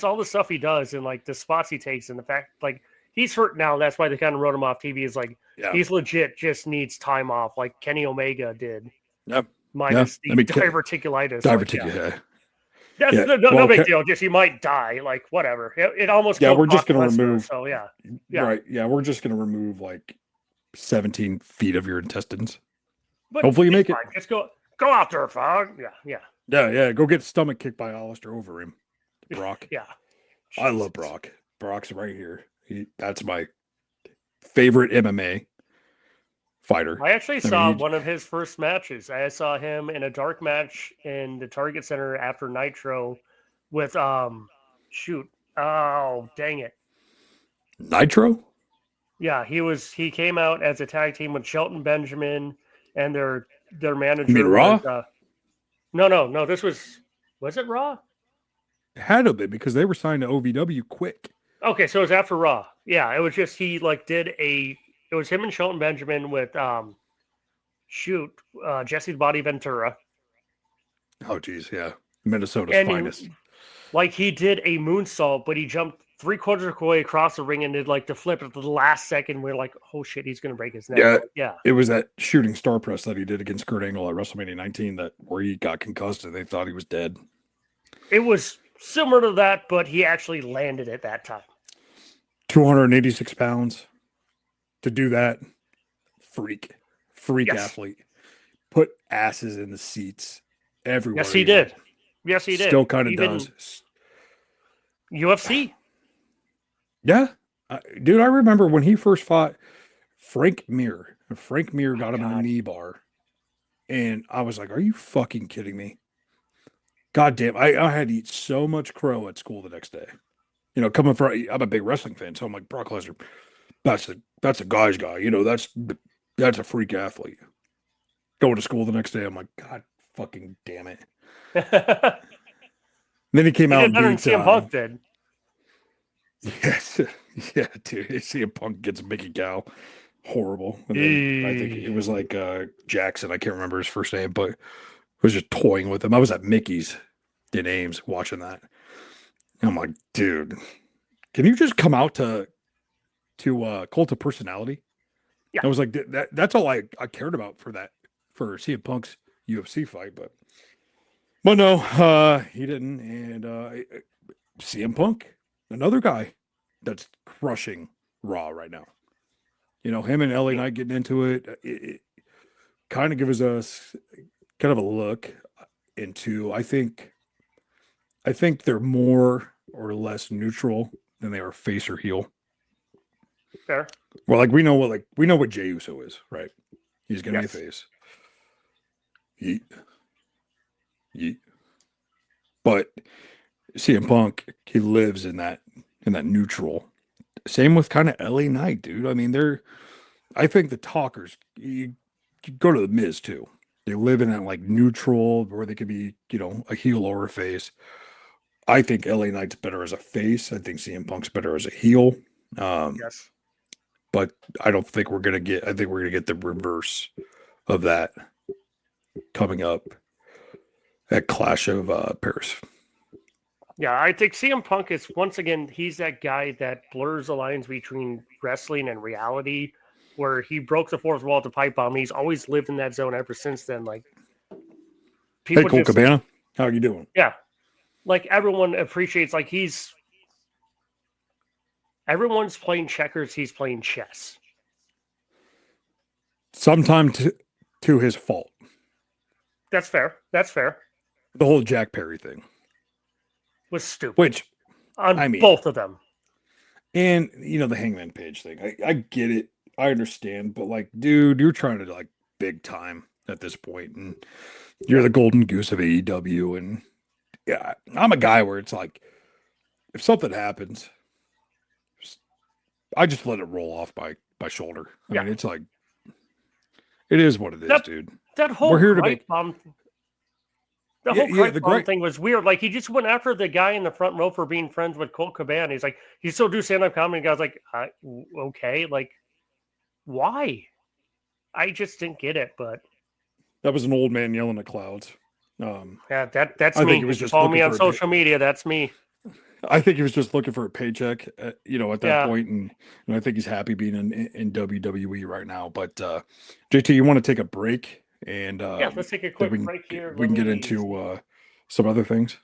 [SPEAKER 5] all the stuff he does and like the spots he takes and the fact like he's hurt now. That's why they kind of wrote him off TV. Is like he's legit just needs time off, like Kenny Omega did.
[SPEAKER 4] Yep.
[SPEAKER 5] Minus the diverticulitis.
[SPEAKER 4] Diverticulitis.
[SPEAKER 5] That's no big deal. Just he might die. Like whatever. It almost killed
[SPEAKER 4] we're just
[SPEAKER 5] Brock
[SPEAKER 4] gonna
[SPEAKER 5] Lesnar,
[SPEAKER 4] remove.
[SPEAKER 5] So yeah.
[SPEAKER 4] Right. Yeah, we're just gonna remove like 17 feet of your intestines.
[SPEAKER 5] But
[SPEAKER 4] Hopefully you make
[SPEAKER 5] fine.
[SPEAKER 4] it.
[SPEAKER 5] Just go out there, Fog. Yeah.
[SPEAKER 4] Yeah. Go get stomach kicked by Alistair over him. Brock.
[SPEAKER 5] Yeah.
[SPEAKER 4] I love Brock. Brock's right here. That's my favorite MMA fighter.
[SPEAKER 5] I actually saw one of his first matches. I saw him in a dark match in the Target Center after Nitro with oh dang it.
[SPEAKER 4] Nitro?
[SPEAKER 5] Yeah, he came out as a tag team with Shelton Benjamin and their manager.
[SPEAKER 4] You mean Raw?
[SPEAKER 5] No, this was it Raw?
[SPEAKER 4] It had to be because they were signed to OVW quick.
[SPEAKER 5] Okay, so it was after Raw. Yeah, it was just he like it was him and Shelton Benjamin with Jesse the Body Ventura.
[SPEAKER 4] Oh geez, yeah. Minnesota's finest.
[SPEAKER 5] He did a moonsault, but he jumped 3/4 of the way across the ring and did like the flip at the last second. We're like, oh shit, he's gonna break his neck. Yeah.
[SPEAKER 4] It was that shooting star press that he did against Kurt Angle at WrestleMania 19 where he got concussed and they thought he was dead.
[SPEAKER 5] It was similar to that, but he actually landed it that time.
[SPEAKER 4] 286 pounds to do that. Freak
[SPEAKER 5] Yes.
[SPEAKER 4] athlete. Put asses in the seats everywhere.
[SPEAKER 5] Yes, he did. Yes, he did.
[SPEAKER 4] Still kind of
[SPEAKER 5] Even
[SPEAKER 4] does.
[SPEAKER 5] UFC.
[SPEAKER 4] Yeah. Dude, I remember when he first fought Frank Mir. Frank Mir got him in a knee bar. And I was like, are you fucking kidding me? God damn. I had to eat so much crow at school the next day. You know, I'm a big wrestling fan, so I'm like, Brock Lesnar, that's a guy's guy. You know, that's a freak athlete. Going to school the next day, I'm like, God fucking damn it. Then he came out and
[SPEAKER 5] better than
[SPEAKER 4] beat
[SPEAKER 5] CM Punk did.
[SPEAKER 4] Yes. Yeah, dude. CM Punk gets Mickey Gal. Horrible. And then I think it was like Jackson. I can't remember his first name, but was just toying with him. I was at Mickey's in Ames watching that. And I'm like, dude, can you just come out to Cult of Personality?
[SPEAKER 5] Yeah.
[SPEAKER 4] I was like, that's all I cared about for CM Punk's UFC fight, but no, he didn't. And CM Punk, another guy that's crushing Raw right now. You know, him and LA Knight getting into it kind of gives us kind of a look into, I think they're more or less neutral than they are face or heel.
[SPEAKER 5] Fair.
[SPEAKER 4] Well, like we know what Jey Uso is, right? He's gonna be a face. Yeet. But CM Punk, he lives in that neutral. Same with kind of LA Knight, dude. I mean, I think the talkers, you go to the Miz too. They live in that like neutral where they could be, a heel or a face. I think LA Knight's better as a face. I think CM Punk's better as a heel.
[SPEAKER 5] Yes.
[SPEAKER 4] But I don't think we're gonna get. I think we're gonna get the reverse of that coming up at Clash of Paris.
[SPEAKER 5] Yeah, I think CM Punk is, once again, he's that guy that blurs the lines between wrestling and reality, where he broke the fourth wall to pipe bomb. He's always lived in that zone ever since then. Like,
[SPEAKER 4] Hey, Cole Cabana, how are you doing?
[SPEAKER 5] Yeah, like everyone appreciates. Like everyone's playing checkers. He's playing chess.
[SPEAKER 4] Sometimes to his fault.
[SPEAKER 5] That's fair. That's fair.
[SPEAKER 4] The whole Jack Perry thing
[SPEAKER 5] Was stupid.
[SPEAKER 4] which
[SPEAKER 5] I mean, both of them.
[SPEAKER 4] And the Hangman Page thing. I get it. I understand, but like, dude, you're trying to like big time at this point, and you're the golden goose of AEW. And yeah, I'm a guy where it's like, if something happens, I just let it roll off my shoulder. I mean, it's like, it is what it is, dude.
[SPEAKER 5] That whole
[SPEAKER 4] We're here to
[SPEAKER 5] gripe bomb. The whole gripe bomb thing was weird. Like, he just went after the guy in the front row for being friends with Colt Cabana. He's like, you still do stand-up comedy? The guy's like, okay. Like, why? I just didn't get it, but...
[SPEAKER 4] That was an old man yelling at clouds.
[SPEAKER 5] Yeah, that's
[SPEAKER 4] I
[SPEAKER 5] me.
[SPEAKER 4] think it was just
[SPEAKER 5] follow me on
[SPEAKER 4] looking for
[SPEAKER 5] social media. That's me.
[SPEAKER 4] I think he was just looking for a paycheck, at that point, and I think he's happy being in WWE right now. But JT, you want to take a break, and
[SPEAKER 5] let's take a quick break here.
[SPEAKER 4] We can get into some other things.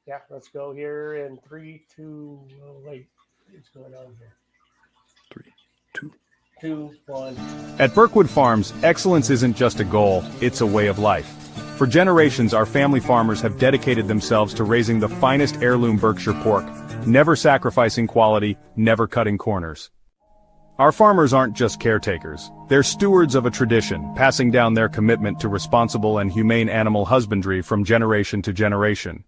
[SPEAKER 5] Yeah, let's go here in 3, 2. Oh, wait, what's going on here?
[SPEAKER 4] 3, 2,
[SPEAKER 5] 2, 1.
[SPEAKER 6] At Birkwood Farms, excellence isn't just a goal, it's a way of life. For generations, our family farmers have dedicated themselves to raising the finest heirloom Berkshire pork, never sacrificing quality, never cutting corners. Our farmers aren't just caretakers, they're stewards of a tradition, passing down their commitment to responsible and humane animal husbandry from generation to generation.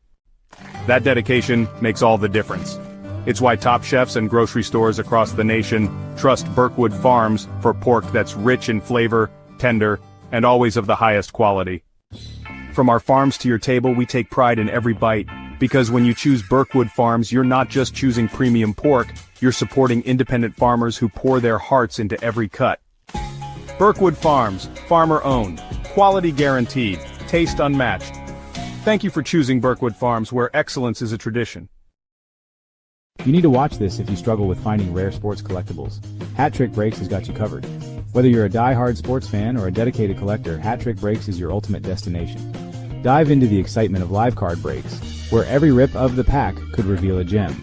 [SPEAKER 6] That dedication makes all the difference. It's why top chefs and grocery stores across the nation trust Birkwood Farms for pork that's rich in flavor, tender, and always of the highest quality. From our farms to your table, we take pride in every bite, because when you choose Birkwood Farms, you're not just choosing premium pork, you're supporting independent farmers who pour their hearts into every cut. Birkwood Farms, farmer-owned, quality guaranteed, taste unmatched. Thank you for choosing Birkwood Farms, where excellence is a tradition.
[SPEAKER 7] You need to watch this if you struggle with finding rare sports collectibles. Hat Trick Breaks has got you covered. Whether you're a die-hard sports fan or a dedicated collector, Hat Trick Breaks is your ultimate destination. Dive into the excitement of live card breaks, where every rip of the pack could reveal a gem.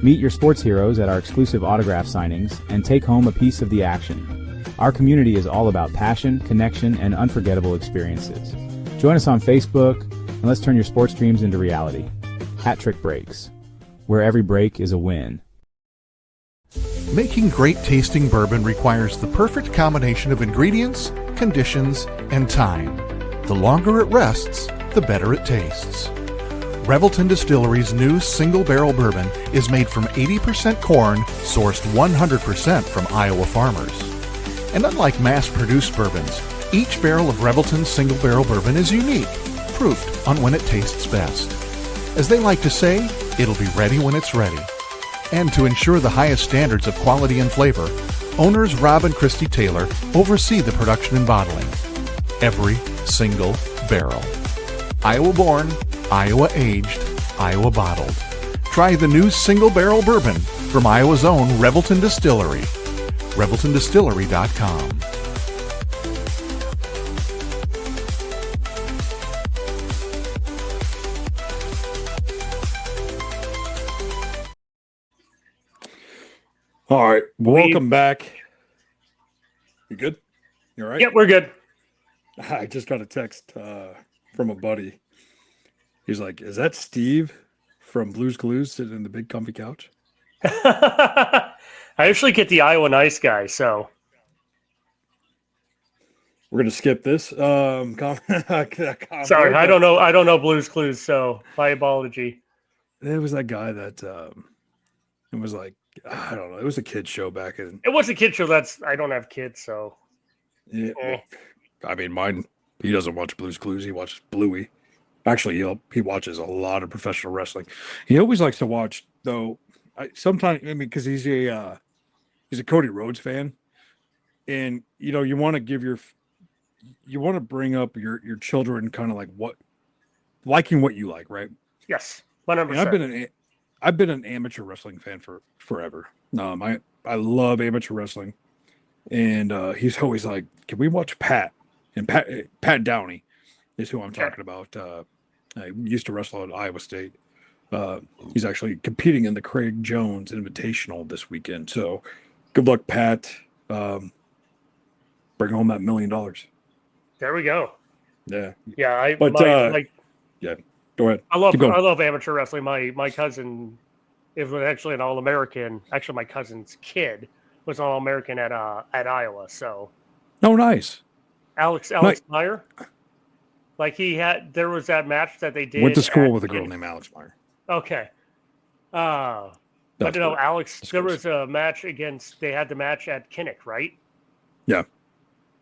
[SPEAKER 7] Meet your sports heroes at our exclusive autograph signings and take home a piece of the action. Our community is all about passion, connection, and unforgettable experiences. Join us on Facebook, and let's turn your sports dreams into reality. Hat Trick Breaks, where every break is a win.
[SPEAKER 8] Making great tasting bourbon requires the perfect combination of ingredients, conditions, and time. The longer it rests, the better it tastes. Revelton Distillery's new single barrel bourbon is made from 80% corn, sourced 100% from Iowa farmers. And unlike mass-produced bourbons, each barrel of Revelton's single barrel bourbon is unique, proofed on when it tastes best. As they like to say, it'll be ready when it's ready. And to ensure the highest standards of quality and flavor, owners Rob and Christy Taylor oversee the production and bottling. Every single barrel. Iowa born, Iowa aged, Iowa bottled. Try the new single barrel bourbon from Iowa's own Revelton Distillery. ReveltonDistillery.com.
[SPEAKER 4] All right, welcome back. You good? You all right?
[SPEAKER 5] Yeah, we're good.
[SPEAKER 4] I just got a text from a buddy. He's like, "Is that Steve from Blue's Clues sitting in the big comfy couch?"
[SPEAKER 5] I actually get the Iowa Nice guy, so
[SPEAKER 4] We're gonna skip this.
[SPEAKER 5] Sorry, I don't know. I don't know Blue's Clues, so my apology.
[SPEAKER 4] It was that guy that it was like I don't know. It was a kid show back in.
[SPEAKER 5] It was a kid show. I don't have kids, so
[SPEAKER 4] Yeah, I mean, mine. He doesn't watch Blue's Clues. He watches Bluey. Actually, he watches a lot of professional wrestling. He always likes to watch though. Sometimes I mean because he's a Cody Rhodes fan, and you want to bring up your children kind of like liking what you like, right?
[SPEAKER 5] yes,
[SPEAKER 4] And
[SPEAKER 5] 100%.
[SPEAKER 4] I've been an amateur wrestling fan for forever. I love amateur wrestling, and he's always like, "Can we watch Pat?" And Pat Downey is who I'm talking about. I used to wrestle at Iowa State. He's actually competing in the Craig Jones Invitational this weekend. So, good luck, Pat. Bring home that $1 million.
[SPEAKER 5] There we go.
[SPEAKER 4] Yeah,
[SPEAKER 5] Yeah,
[SPEAKER 4] but yeah. Go ahead.
[SPEAKER 5] I
[SPEAKER 4] Keep going.
[SPEAKER 5] love amateur wrestling. My cousin was actually an All-American. Actually, my cousin's kid was an All-American at Iowa. So
[SPEAKER 4] Oh, nice.
[SPEAKER 5] Alex Meyer, like there was that match that they did.
[SPEAKER 4] Went to school with a girl named Alex Meyer.
[SPEAKER 5] Okay. But
[SPEAKER 4] That's
[SPEAKER 5] no,
[SPEAKER 4] cool.
[SPEAKER 5] Alex.
[SPEAKER 4] That's
[SPEAKER 5] There
[SPEAKER 4] cool.
[SPEAKER 5] was a match against. They had the match at Kinnick, right?
[SPEAKER 4] Yeah.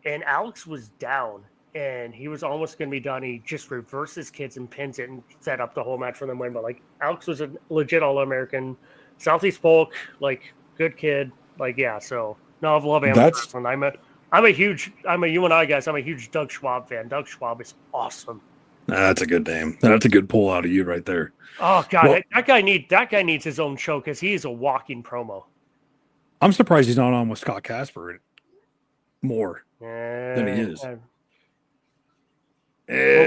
[SPEAKER 5] And Alex was down, and he was almost going to be done. He just reverses kids and pins it and set up the whole match for them win. But like Alex was a legit All-American, Southeast Polk, like good kid. Like yeah, so no, I love amateur wrestling. I'm a huge Doug Schwab fan. Doug Schwab is awesome.
[SPEAKER 4] That's a good name. That's a good pull out of you right there.
[SPEAKER 5] Oh god,
[SPEAKER 4] Well-
[SPEAKER 5] that guy needs his own show because he is a walking promo.
[SPEAKER 4] I'm surprised he's not on with Scott Casper more than he is.
[SPEAKER 5] We'll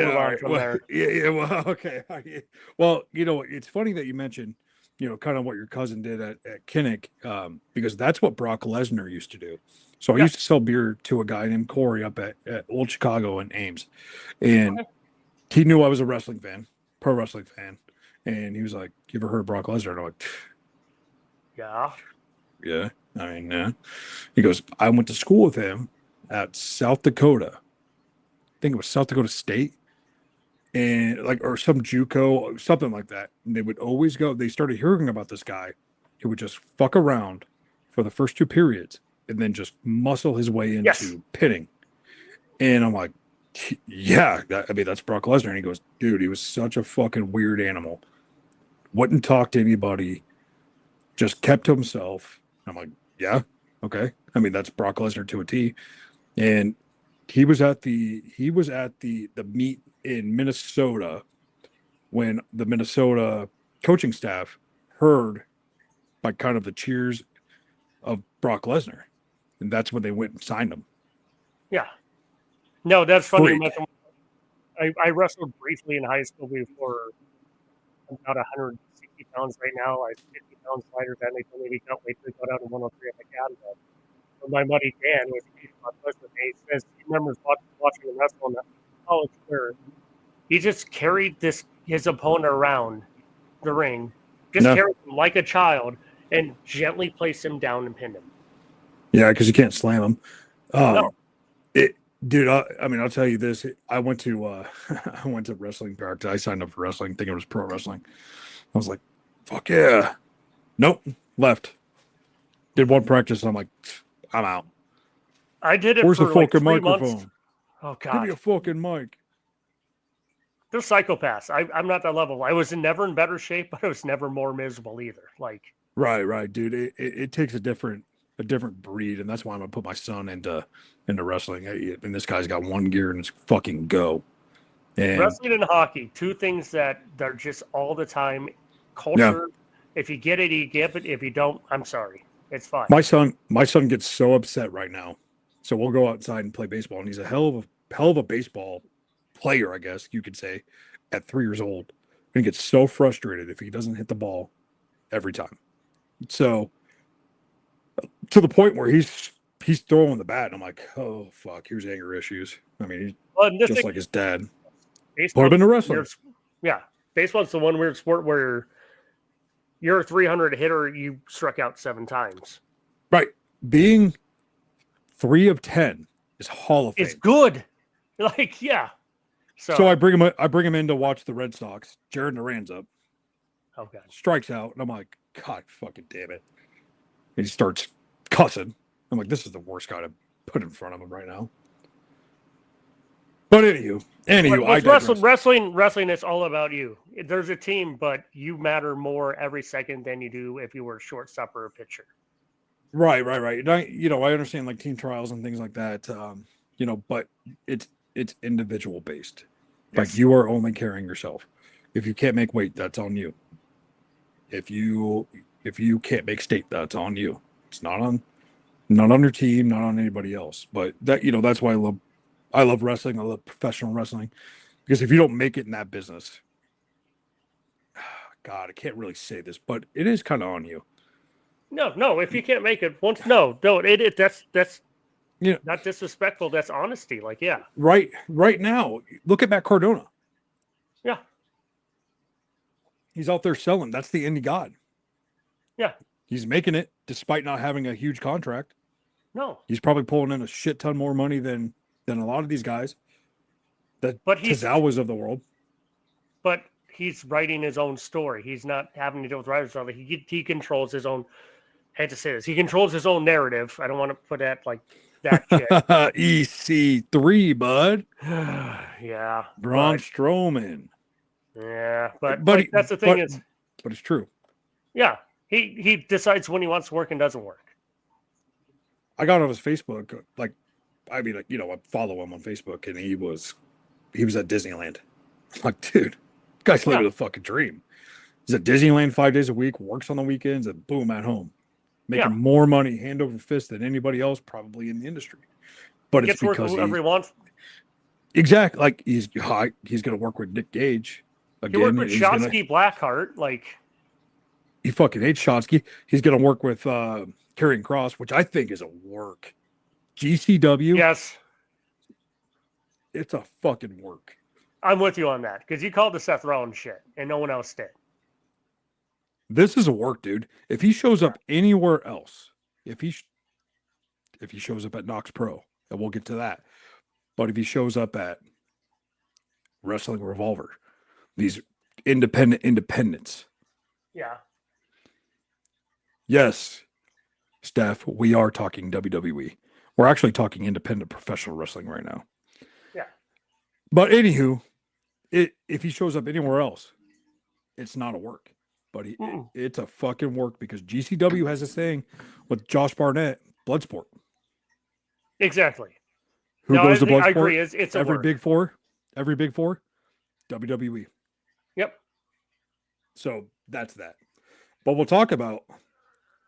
[SPEAKER 5] move
[SPEAKER 4] all
[SPEAKER 5] on
[SPEAKER 4] right.
[SPEAKER 5] from
[SPEAKER 4] Well,
[SPEAKER 5] there.
[SPEAKER 4] yeah, well, okay. Well, it's funny that you mentioned, kind of what your cousin did at Kinnick, because that's what Brock Lesnar used to do. So I used to sell beer to a guy named Corey up at Old Chicago in Ames, and he knew I was a wrestling fan, pro wrestling fan, and he was like, "You ever heard of Brock Lesnar?" And I'm like,
[SPEAKER 5] Yeah.
[SPEAKER 4] "Yeah." I mean, yeah. He goes, "I went to school with him at South Dakota. I think it was South Dakota State, and or some JUCO, something like that. And they would always go. They started hearing about this guy who would just fuck around for the first two periods and then just muscle his way into pitting. And I'm like, yeah, that's Brock Lesnar. And he goes, dude, he was such a fucking weird animal. Wouldn't talk to anybody, just kept to himself. I'm like, yeah, okay. I mean, that's Brock Lesnar to a T. And he was at the meet in Minnesota when the Minnesota coaching staff heard like kind of the cheers of Brock Lesnar. And that's when they went and signed him.
[SPEAKER 5] Yeah. No, that's funny. You
[SPEAKER 4] Freak.
[SPEAKER 5] mentioned, I wrestled briefly in high school before. I'm about 160 pounds right now. I'm 50 pounds lighter than they told me we can't wait to go down to 103 at the Canada. But my buddy Dan was a huge Brock Lesnar fan. He says he remembers watching him wrestle in college where he just carried his opponent around the ring, carried him like a child, and gently placed him down and pinned him.
[SPEAKER 4] Yeah, because you can't slam him.
[SPEAKER 5] No.
[SPEAKER 4] Dude, I mean, I'll tell you this. I went to wrestling practice. I signed up for wrestling, thinking it was pro wrestling. I was like, fuck yeah. Nope, left. Did one practice, and I'm like, I'm out.
[SPEAKER 5] I did it
[SPEAKER 4] Where's
[SPEAKER 5] for
[SPEAKER 4] the
[SPEAKER 5] like
[SPEAKER 4] fucking
[SPEAKER 5] 3
[SPEAKER 4] microphone?
[SPEAKER 5] months. Oh
[SPEAKER 4] Give
[SPEAKER 5] god,
[SPEAKER 4] me a fucking mic.
[SPEAKER 5] they're psychopaths. I'm not that level. I was never in better shape, but I was never more miserable either. Like
[SPEAKER 4] Right, dude. It takes a different breed, and that's why I'm gonna put my son into wrestling. And this guy's got one gear, and it's fucking go. And
[SPEAKER 5] wrestling and hockey, two things that they're just all the time. Culture. If you get it, you give it. If you don't, I'm sorry. It's fine.
[SPEAKER 4] my son gets so upset right now. So we'll go outside and play baseball, and he's a hell of a baseball player, I guess you could say, at 3 years old. And he gets so frustrated if he doesn't hit the ball every time. So to the point where he's throwing the bat, and I'm like, oh fuck, here's anger issues. I mean, he's just like his dad. Put him into wrestling.
[SPEAKER 5] Yeah, baseball's the one weird sport where you're a 300 hitter, you struck out 7 times.
[SPEAKER 4] Right. Being 3 of 10 is Hall of Fame.
[SPEAKER 5] It's good. Like, yeah.
[SPEAKER 4] So I bring him in to watch the Red Sox. Jared Duran's up,
[SPEAKER 5] oh god,
[SPEAKER 4] strikes out, and I'm like, God fucking damn it. And he starts cussing. I'm like, this is the worst guy to put in front of him right now. But anywho, I digress.
[SPEAKER 5] wrestling is all about you. There's a team, but you matter more every second than you do if you were a shortstop or a pitcher.
[SPEAKER 4] Right. And I understand like team trials and things like that. But it's individual based.
[SPEAKER 5] Yes.
[SPEAKER 4] Like you are only carrying yourself. If you can't make weight, that's on you. If you can't make state, that's on you. It's not on your team, not on anybody else. But that's why I love wrestling. I love professional wrestling because if you don't make it in that business, God, I can't really say this, but it is kind of on you.
[SPEAKER 5] No. If you can't make it once, that's not disrespectful. That's honesty. Like, yeah.
[SPEAKER 4] Right now, look at Matt Cardona.
[SPEAKER 5] Yeah.
[SPEAKER 4] He's out there selling. That's the indie god.
[SPEAKER 5] Yeah.
[SPEAKER 4] He's making it despite not having a huge contract.
[SPEAKER 5] No.
[SPEAKER 4] He's probably pulling in a shit ton more money than a lot of these guys. But he's Tazawas of the world.
[SPEAKER 5] But he's writing his own story. He's not having to deal with writers. He controls his own. I hate to say this. He controls his own narrative. I don't want to put that like that shit.
[SPEAKER 4] EC3, bud.
[SPEAKER 5] Yeah.
[SPEAKER 4] Braun Strowman.
[SPEAKER 5] Yeah, but that's the thing is.
[SPEAKER 4] But it's true.
[SPEAKER 5] Yeah, he decides when he wants to work and doesn't work.
[SPEAKER 4] I got on his Facebook, I follow him on Facebook, and he was at Disneyland. I'm like, dude, guy's living the fucking dream. He's at Disneyland 5 days a week, works on the weekends, and boom, at home, making more money hand over fist than anybody else probably in the industry. But it's because
[SPEAKER 5] whoever he wants.
[SPEAKER 4] Exactly, like he's going to work with Nick Gage. Again,
[SPEAKER 5] he worked with Shotsky Blackheart, like
[SPEAKER 4] he fucking hates Shotsky. He's going to work with Karrion Kross, which I think is a work. GCW,
[SPEAKER 5] yes,
[SPEAKER 4] it's a fucking work.
[SPEAKER 5] I'm with you on that because you called the Seth Rollins shit, and no one else did.
[SPEAKER 4] This is a work, dude. If he shows up anywhere else, if he shows up at Knox Pro, and we'll get to that, but if he shows up at Wrestling Revolver, these independents.
[SPEAKER 5] Yeah.
[SPEAKER 4] Yes, Steph, we are talking WWE. We're actually talking independent professional wrestling right now.
[SPEAKER 5] Yeah.
[SPEAKER 4] But anywho, if he shows up anywhere else, it's not a work. But it's a fucking work because GCW has a thing with Josh Barnett, Bloodsport.
[SPEAKER 5] Exactly.
[SPEAKER 4] Who goes to Bloodsport?
[SPEAKER 5] I agree. It's a
[SPEAKER 4] every
[SPEAKER 5] work.
[SPEAKER 4] big four, WWE.
[SPEAKER 5] Yep.
[SPEAKER 4] So that's that. But we'll talk about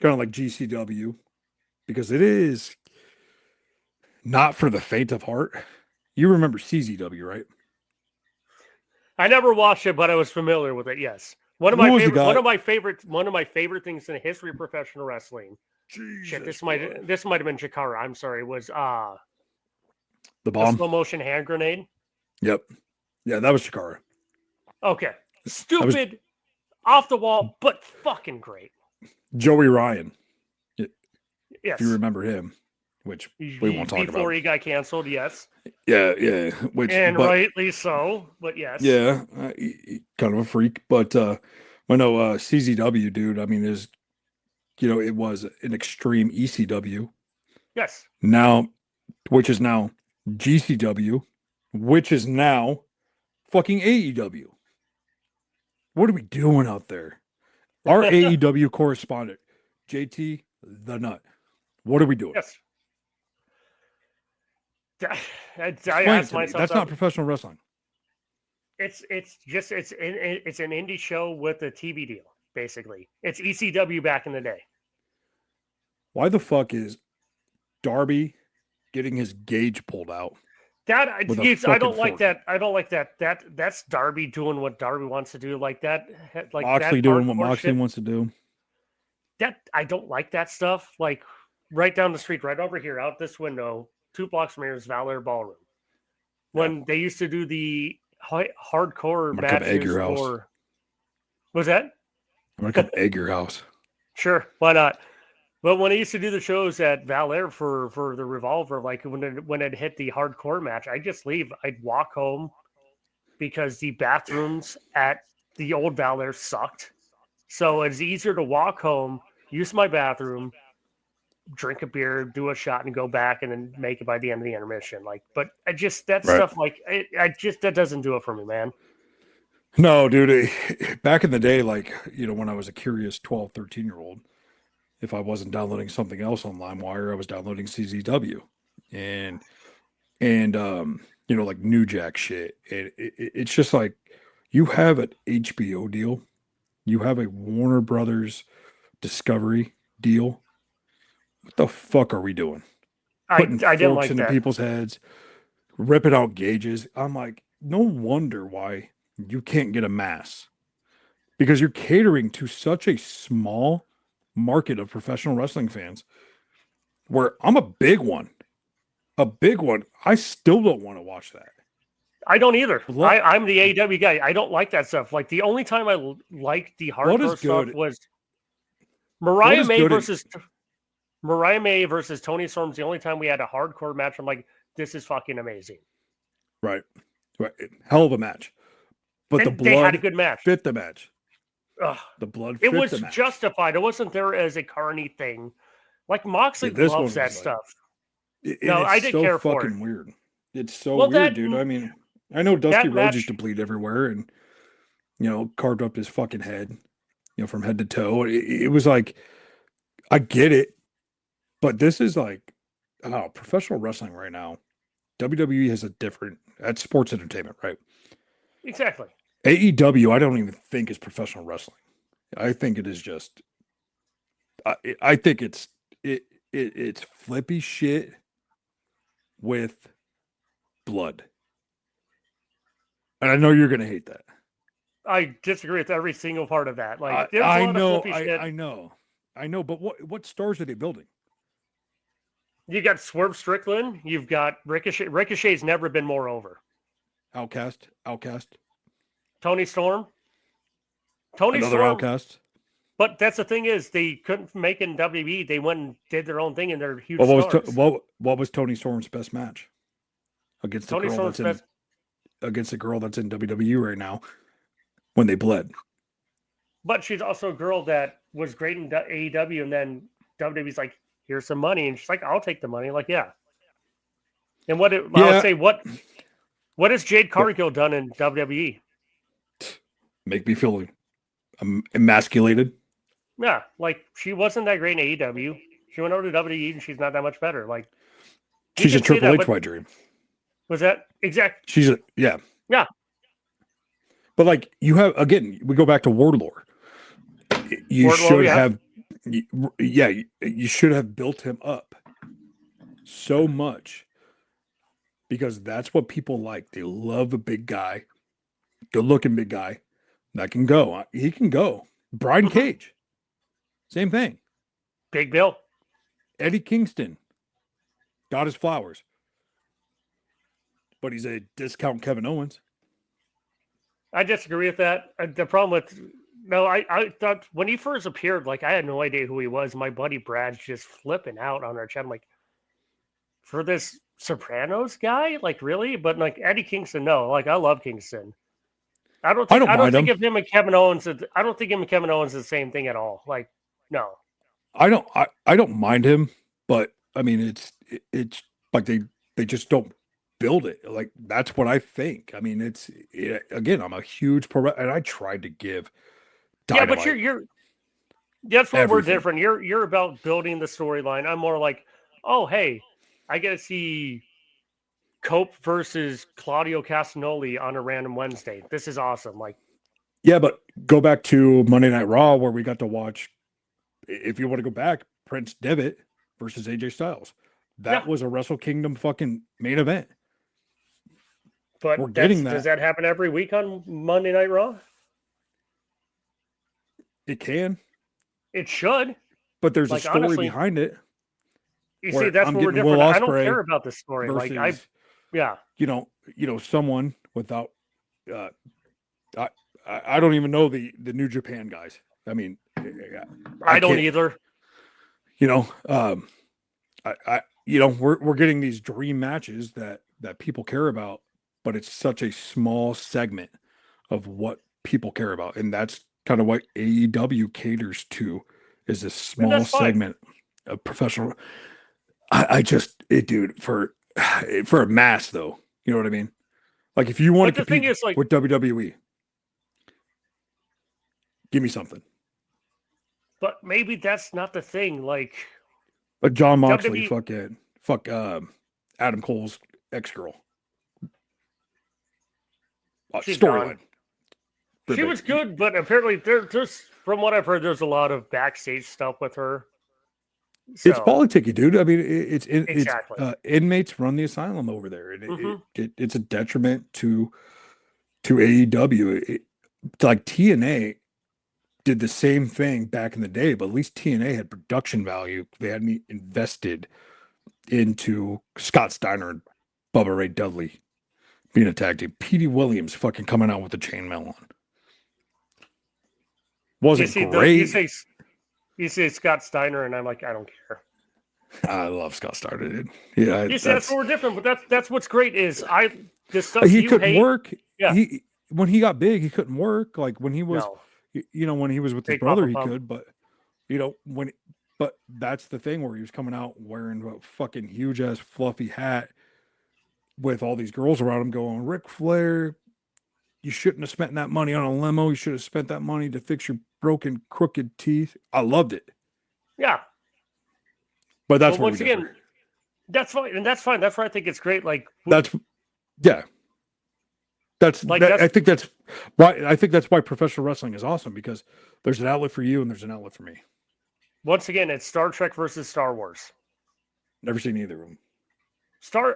[SPEAKER 4] kind of like GCW because it is not for the faint of heart. You remember CZW, right?
[SPEAKER 5] I never watched it, but I was familiar with it. Yes. One of my favorite things in the history of professional wrestling. Shit, this might have been Chikara. I'm sorry. Was
[SPEAKER 4] the bomb,
[SPEAKER 5] slow motion hand grenade?
[SPEAKER 4] Yep. Yeah, that was Chikara.
[SPEAKER 5] Okay. Stupid, off the wall, but fucking great.
[SPEAKER 4] Joey Ryan.
[SPEAKER 5] Yes.
[SPEAKER 4] If you remember him, which we won't talk about.
[SPEAKER 5] Before he got canceled, yes.
[SPEAKER 4] Yeah.
[SPEAKER 5] Rightly so, but yes.
[SPEAKER 4] Yeah, kind of a freak. But CZW, dude, I mean, it was an extreme ECW.
[SPEAKER 5] Yes.
[SPEAKER 4] Now, which is now GCW, which is now fucking AEW. What are we doing out there? Our AEW correspondent, JT the Nut. What are we doing?
[SPEAKER 5] Yes.
[SPEAKER 4] That's not professional wrestling.
[SPEAKER 5] It's an indie show with a TV deal, basically. It's ECW back in the day.
[SPEAKER 4] Why the fuck is Darby getting his gauge pulled out?
[SPEAKER 5] I don't like that. I don't like that. That's Darby doing what Darby wants to do. Like that. Like
[SPEAKER 4] Moxley doing what Moxley wants to do.
[SPEAKER 5] That I don't like that stuff. Like right down the street, right over here, out this window, 2 blocks from here is Valor Ballroom. When they used to do the hardcore matches, was that?
[SPEAKER 4] I'm gonna come egg your house.
[SPEAKER 5] Sure, why not? But when I used to do the shows at Valair for the Revolver, like when it hit the hardcore match, I'd just leave. I'd walk home because the bathrooms at the old Valair sucked. So it's easier to walk home, use my bathroom, drink a beer, do a shot, and go back, and then make it by the end of the intermission. Like, but I just that
[SPEAKER 4] Right.
[SPEAKER 5] stuff, like, I just that doesn't do it for me, man.
[SPEAKER 4] No, dude. Back in the day, like, when I was a curious 12, 13-year-old, if I wasn't downloading something else on LimeWire, I was downloading CZW and like New Jack shit. And it's just like you have an HBO deal, you have a Warner Brothers Discovery deal. What the fuck are we doing? Putting
[SPEAKER 5] I didn't
[SPEAKER 4] forks
[SPEAKER 5] like
[SPEAKER 4] into
[SPEAKER 5] that.
[SPEAKER 4] people's heads, ripping out gauges. I'm like, no wonder why you can't get a mass, because you're catering to such a small market of professional wrestling fans, where I'm a big one. I still don't want to watch that.
[SPEAKER 5] I don't either.
[SPEAKER 4] Blood-
[SPEAKER 5] I'm the AEW guy. I don't like that stuff. Like, the only time I liked the
[SPEAKER 4] Blood is
[SPEAKER 5] hardcore stuff
[SPEAKER 4] good.
[SPEAKER 5] was
[SPEAKER 4] Blood
[SPEAKER 5] Mariah
[SPEAKER 4] is
[SPEAKER 5] May
[SPEAKER 4] good.
[SPEAKER 5] versus Tony Storm's the only time we had a hardcore match. I'm like, this is fucking amazing.
[SPEAKER 4] Right. Hell of a match. But
[SPEAKER 5] And
[SPEAKER 4] the
[SPEAKER 5] they had a
[SPEAKER 4] blood
[SPEAKER 5] good match.
[SPEAKER 4] fit the match.
[SPEAKER 5] Ugh.
[SPEAKER 4] The blood
[SPEAKER 5] It
[SPEAKER 4] fit
[SPEAKER 5] was
[SPEAKER 4] the match.
[SPEAKER 5] justified. It wasn't there as a carny thing. Like, Moxley
[SPEAKER 4] Yeah, this
[SPEAKER 5] loves
[SPEAKER 4] one
[SPEAKER 5] that
[SPEAKER 4] was like-
[SPEAKER 5] stuff.
[SPEAKER 4] And
[SPEAKER 5] No,
[SPEAKER 4] it's
[SPEAKER 5] I didn't
[SPEAKER 4] so
[SPEAKER 5] care for
[SPEAKER 4] fucking
[SPEAKER 5] it.
[SPEAKER 4] weird. It's so
[SPEAKER 5] Well,
[SPEAKER 4] weird,
[SPEAKER 5] that-
[SPEAKER 4] dude. I mean, I know Dusty
[SPEAKER 5] that
[SPEAKER 4] Rhodes
[SPEAKER 5] match-
[SPEAKER 4] used to bleed everywhere and, carved up his fucking head, from head to toe. It was like, I get it, but this is like, professional wrestling right now. WWE has that's sports entertainment, right?
[SPEAKER 5] Exactly.
[SPEAKER 4] AEW, I don't even think is professional wrestling. I think it is just, I think it's flippy shit with blood. And I know you're going to hate that.
[SPEAKER 5] I disagree with every single part of that. Like, there's
[SPEAKER 4] I
[SPEAKER 5] a lot
[SPEAKER 4] know,
[SPEAKER 5] of flippy shit.
[SPEAKER 4] I know, but what stars are they building?
[SPEAKER 5] You got Swerve Strickland. You've got Ricochet. Ricochet's never been more over.
[SPEAKER 4] Outcast,
[SPEAKER 5] Tony Storm. Tony
[SPEAKER 4] another
[SPEAKER 5] Storm.
[SPEAKER 4] Outcast.
[SPEAKER 5] But that's the thing is, they couldn't make it in WWE. They went and did their own thing, and they're huge
[SPEAKER 4] Well,
[SPEAKER 5] stars.
[SPEAKER 4] what was Tony Storm's best match against
[SPEAKER 5] Tony Storm's best.
[SPEAKER 4] against the girl that's in WWE right now when they bled?
[SPEAKER 5] But she's also a girl that was great in AEW, and then WWE's like, here's some money. And she's like, I'll take the money. Like, yeah. And I'll say, what has Jade Cargill done in WWE?
[SPEAKER 4] Make me feel emasculated.
[SPEAKER 5] Yeah. Like, she wasn't that great in AEW. She went over to WWE, and she's not that much better. Like, you
[SPEAKER 4] She's a
[SPEAKER 5] can say
[SPEAKER 4] Triple
[SPEAKER 5] that,
[SPEAKER 4] H
[SPEAKER 5] but
[SPEAKER 4] white dream.
[SPEAKER 5] was that exact?
[SPEAKER 4] She's yeah.
[SPEAKER 5] Yeah.
[SPEAKER 4] But like we go back to Wardlore. You
[SPEAKER 5] Wardlow,
[SPEAKER 4] should
[SPEAKER 5] yeah.
[SPEAKER 4] have, you should have built him up so much, because that's what people like. They love a big guy, good-looking big guy that can go. He can go. Brian Cage, same thing.
[SPEAKER 5] Big Bill.
[SPEAKER 4] Eddie Kingston got his flowers, but he's a discount Kevin Owens.
[SPEAKER 5] I disagree with that. The problem with I thought when he first appeared, like, I had no idea who he was. My buddy Brad's just flipping out on our chat. I'm like, for this Sopranos guy, like, really? But like Eddie Kingston, no. Like, I love Kingston. I don't think of him and Kevin Owens. I don't think him and Kevin Owens is the same thing at all. Like, no.
[SPEAKER 4] I don't mind him, but I mean it's like they just don't build it. Like, that's what I think. I mean, again, I'm a huge and I tried to give Dynamite.
[SPEAKER 5] Yeah, but you're that's where we're
[SPEAKER 4] Everything.
[SPEAKER 5] different. You're about building the storyline. I'm more like, oh, hey, I get to see Cope versus Claudio Castagnoli on a random Wednesday. This is awesome. Like,
[SPEAKER 4] Yeah, but go back to Monday Night Raw, where we got to watch, if you want to go back, Prince Devitt versus AJ Styles. That was a Wrestle Kingdom fucking main event.
[SPEAKER 5] but
[SPEAKER 4] We're getting that.
[SPEAKER 5] Does that happen every week on Monday Night Raw?
[SPEAKER 4] It can,
[SPEAKER 5] It should.
[SPEAKER 4] but there's
[SPEAKER 5] Like,
[SPEAKER 4] a story
[SPEAKER 5] honestly,
[SPEAKER 4] behind it.
[SPEAKER 5] You
[SPEAKER 4] Where
[SPEAKER 5] see, that's
[SPEAKER 4] I'm
[SPEAKER 5] what we're
[SPEAKER 4] getting Will
[SPEAKER 5] different. I don't
[SPEAKER 4] Ospreay
[SPEAKER 5] care about the story.
[SPEAKER 4] versus,
[SPEAKER 5] Like, yeah.
[SPEAKER 4] someone without, I don't even know the New Japan guys. I mean,
[SPEAKER 5] I don't
[SPEAKER 4] can't-
[SPEAKER 5] either.
[SPEAKER 4] you know, we're getting these dream matches that people care about, but it's such a small segment of what people care about, and that's kind of what AEW caters to, is this
[SPEAKER 5] And
[SPEAKER 4] small
[SPEAKER 5] that's fine.
[SPEAKER 4] segment of professional. Dude, for a mass though, you know what I mean? Like if you want
[SPEAKER 5] But
[SPEAKER 4] to
[SPEAKER 5] the thing
[SPEAKER 4] compete
[SPEAKER 5] is, like,
[SPEAKER 4] with WWE, give me something.
[SPEAKER 5] but maybe that's not the thing. Like
[SPEAKER 4] But John Moxley,
[SPEAKER 5] WWE,
[SPEAKER 4] fuck Adam Cole's ex girl.
[SPEAKER 5] she's
[SPEAKER 4] Storyline.
[SPEAKER 5] gone. She was good, but apparently there's from what I've heard, there's a lot of backstage stuff with her.
[SPEAKER 4] It's
[SPEAKER 5] So
[SPEAKER 4] politicky, dude. I mean,
[SPEAKER 5] exactly.
[SPEAKER 4] inmates run the asylum over there, and
[SPEAKER 5] hmm
[SPEAKER 4] it's a detriment to AEW. Like TNA did the same thing back in the day, but at least TNA had production value. They hadn't invested into Scott Steiner and Bubba Ray Dudley being a tag team. Petey Williams fucking coming out with the chainmail on.
[SPEAKER 5] You
[SPEAKER 4] Wasn't
[SPEAKER 5] see,
[SPEAKER 4] great.
[SPEAKER 5] you say Scott Steiner, and I'm like, I don't care.
[SPEAKER 4] I love Scott Steiner, dude. Yeah,
[SPEAKER 5] You see, that's where we're different, but that's what's great is the stuff
[SPEAKER 4] he
[SPEAKER 5] you
[SPEAKER 4] couldn't
[SPEAKER 5] hate.
[SPEAKER 4] work.
[SPEAKER 5] Yeah.
[SPEAKER 4] He when he got big, he couldn't work. Like when he was,
[SPEAKER 5] No,
[SPEAKER 4] when he was with his
[SPEAKER 5] big
[SPEAKER 4] brother,
[SPEAKER 5] Papa
[SPEAKER 4] he
[SPEAKER 5] Pump.
[SPEAKER 4] could. But but that's the thing where he was coming out wearing a fucking huge ass fluffy hat with all these girls around him, going, "Ric Flair, you shouldn't have spent that money on a limo. You should have spent that money to fix your broken, crooked teeth." I loved it,
[SPEAKER 5] Yeah.
[SPEAKER 4] but that's
[SPEAKER 5] But
[SPEAKER 4] where
[SPEAKER 5] once
[SPEAKER 4] we differ.
[SPEAKER 5] again, that's fine, and that's fine. That's why I think it's great. Like
[SPEAKER 4] That's yeah.
[SPEAKER 5] Like that's
[SPEAKER 4] I think that's why professional wrestling is awesome, because there's an outlet for you and there's an outlet for me.
[SPEAKER 5] once again, it's Star Trek versus Star Wars.
[SPEAKER 4] Never seen either of them.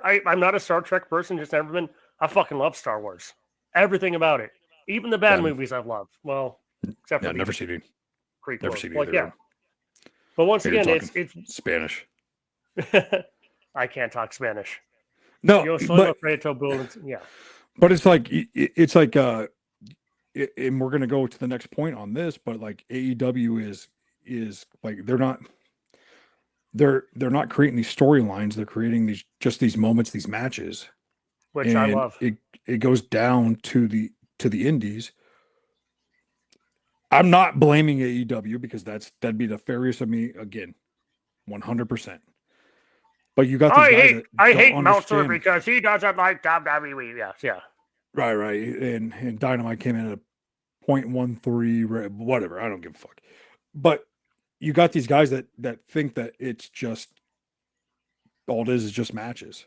[SPEAKER 5] I'm not a Star Trek person, just never been. I fucking love Star Wars. Everything about it. Even the bad
[SPEAKER 4] Yeah,
[SPEAKER 5] movies I've loved. Well, except
[SPEAKER 4] yeah,
[SPEAKER 5] for the
[SPEAKER 4] never seen it.
[SPEAKER 5] prequels.
[SPEAKER 4] Never seen
[SPEAKER 5] Like,
[SPEAKER 4] either.
[SPEAKER 5] yeah.
[SPEAKER 4] Of them.
[SPEAKER 5] But once
[SPEAKER 4] Here you're
[SPEAKER 5] again,
[SPEAKER 4] talking
[SPEAKER 5] it's
[SPEAKER 4] Spanish.
[SPEAKER 5] I can't talk Spanish.
[SPEAKER 4] No,
[SPEAKER 5] Yo soy
[SPEAKER 4] but
[SPEAKER 5] Alfredo Bullens. Yeah.
[SPEAKER 4] it's like and we're gonna go to the next point on this, but like AEW is like they're not creating these storylines. They're creating these moments, these matches,
[SPEAKER 5] Which I
[SPEAKER 4] and
[SPEAKER 5] love.
[SPEAKER 4] it goes down to the indies. I'm not blaming AEW because that'd be nefarious of me again, 100%. But you got these guys that
[SPEAKER 5] I
[SPEAKER 4] don't
[SPEAKER 5] hate Meltzer
[SPEAKER 4] understand.
[SPEAKER 5] because he doesn't like WWE. Yes, yeah.
[SPEAKER 4] Right, and Dynamite came in at a 0.13, whatever. I don't give a fuck. But you got these guys that think that it's just all it is just matches.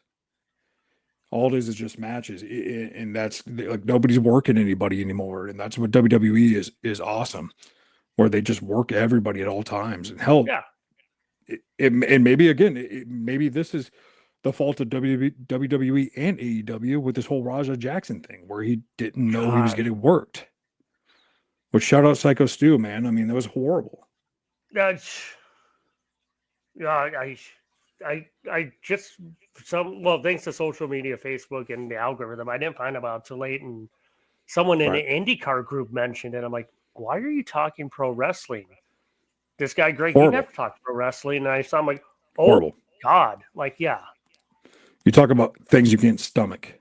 [SPEAKER 4] All it is just matches, and that's like nobody's working anybody anymore, and that's what WWE is awesome, where they just work everybody at all times. And hell,
[SPEAKER 5] Yeah.
[SPEAKER 4] and maybe again, maybe this is the fault of WWE and AEW with this whole Raja Jackson thing, where he didn't know he was
[SPEAKER 5] God.
[SPEAKER 4] getting worked. But shout out Psycho Stu, man. I mean, that was horrible.
[SPEAKER 5] That's yeah. I just thanks to social media, Facebook, and the algorithm, I didn't find about it till late, and someone in
[SPEAKER 4] Right.
[SPEAKER 5] an IndyCar group mentioned it. I'm like, why are you talking pro wrestling? This guy Greg, he
[SPEAKER 4] Horrible.
[SPEAKER 5] never talked pro wrestling, and I saw him like, oh
[SPEAKER 4] Horrible.
[SPEAKER 5] God, like yeah,
[SPEAKER 4] You talk about things you can't stomach.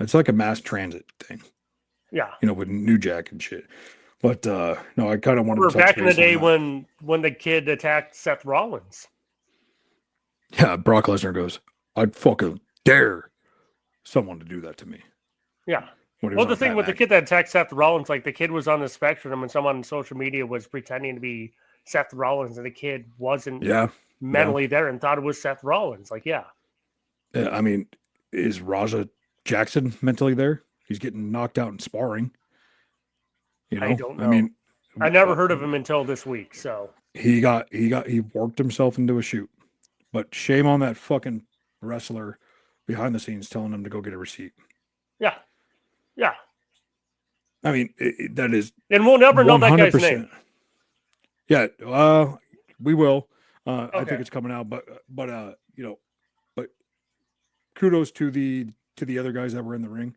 [SPEAKER 4] It's like a mass transit thing,
[SPEAKER 5] yeah.
[SPEAKER 4] with New Jack and shit. But no, I kind of wanted
[SPEAKER 5] Or
[SPEAKER 4] to touch
[SPEAKER 5] back in the
[SPEAKER 4] base on
[SPEAKER 5] day
[SPEAKER 4] that.
[SPEAKER 5] when the kid attacked Seth Rollins.
[SPEAKER 4] Yeah, Brock Lesnar goes, "I'd fucking dare someone to do that to me."
[SPEAKER 5] Yeah.
[SPEAKER 4] When he was
[SPEAKER 5] Well,
[SPEAKER 4] on
[SPEAKER 5] the
[SPEAKER 4] a
[SPEAKER 5] thing
[SPEAKER 4] Pat
[SPEAKER 5] with the
[SPEAKER 4] Mac.
[SPEAKER 5] kid that attacked Seth Rollins, like the kid was on the spectrum, and someone on social media was pretending to be Seth Rollins, and the kid wasn't
[SPEAKER 4] Yeah,
[SPEAKER 5] mentally there and thought it was Seth Rollins. Like, yeah,
[SPEAKER 4] yeah. I mean, is Raja Jackson mentally there? He's getting knocked out in sparring.
[SPEAKER 5] I don't know.
[SPEAKER 4] I mean,
[SPEAKER 5] I never heard of him until this week. So
[SPEAKER 4] he worked himself into a shoot. But shame on that fucking wrestler behind the scenes telling him to go get a receipt.
[SPEAKER 5] yeah, yeah.
[SPEAKER 4] I mean, that is
[SPEAKER 5] And we'll never know that guy's name.
[SPEAKER 4] 100%. Yeah, we will. I
[SPEAKER 5] Okay.
[SPEAKER 4] think it's coming out, but but kudos to the other guys that were in the ring.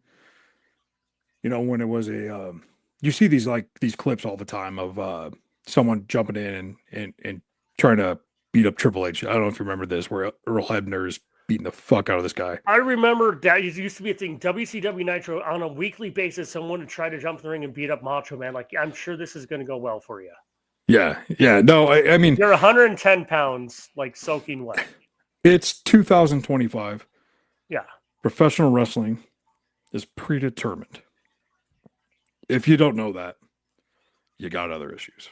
[SPEAKER 4] When it was you see these clips all the time of someone jumping in and trying to beat up Triple H. I don't know if you remember this, where Earl Hebner is beating the fuck out of this guy.
[SPEAKER 5] I remember that it used to be a thing. WCW Nitro on a weekly basis, someone would try to jump in the ring and beat up Macho Man. Like, I'm sure this is going to go well for you.
[SPEAKER 4] Yeah. No, I mean,
[SPEAKER 5] You're 110 pounds, like soaking wet.
[SPEAKER 4] it's 2025.
[SPEAKER 5] Yeah.
[SPEAKER 4] Professional wrestling is predetermined. If you don't know that, you got other issues.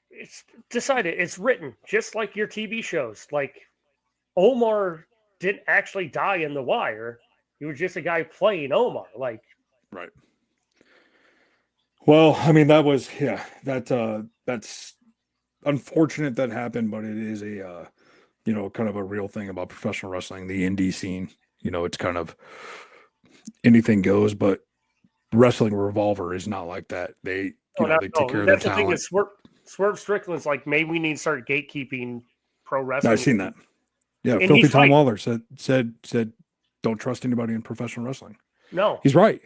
[SPEAKER 5] It's decided. It's written, just like your TV shows. Like, Omar didn't actually die in The Wire. He was just a guy playing Omar. Like,
[SPEAKER 4] right. Well, I mean, that's unfortunate that happened, but it is a kind of a real thing about professional wrestling, the indie scene. It's kind of anything goes, but Wrestling Revolver is not like that. They take care of their
[SPEAKER 5] that's the thing.
[SPEAKER 4] talent.
[SPEAKER 5] Is Swerve Strickland's like, maybe we need to start gatekeeping pro wrestling.
[SPEAKER 4] I've seen that. Yeah,
[SPEAKER 5] And
[SPEAKER 4] Filthy
[SPEAKER 5] he's
[SPEAKER 4] Tom
[SPEAKER 5] right.
[SPEAKER 4] Lawler said, don't trust anybody in professional wrestling.
[SPEAKER 5] No.
[SPEAKER 4] He's right.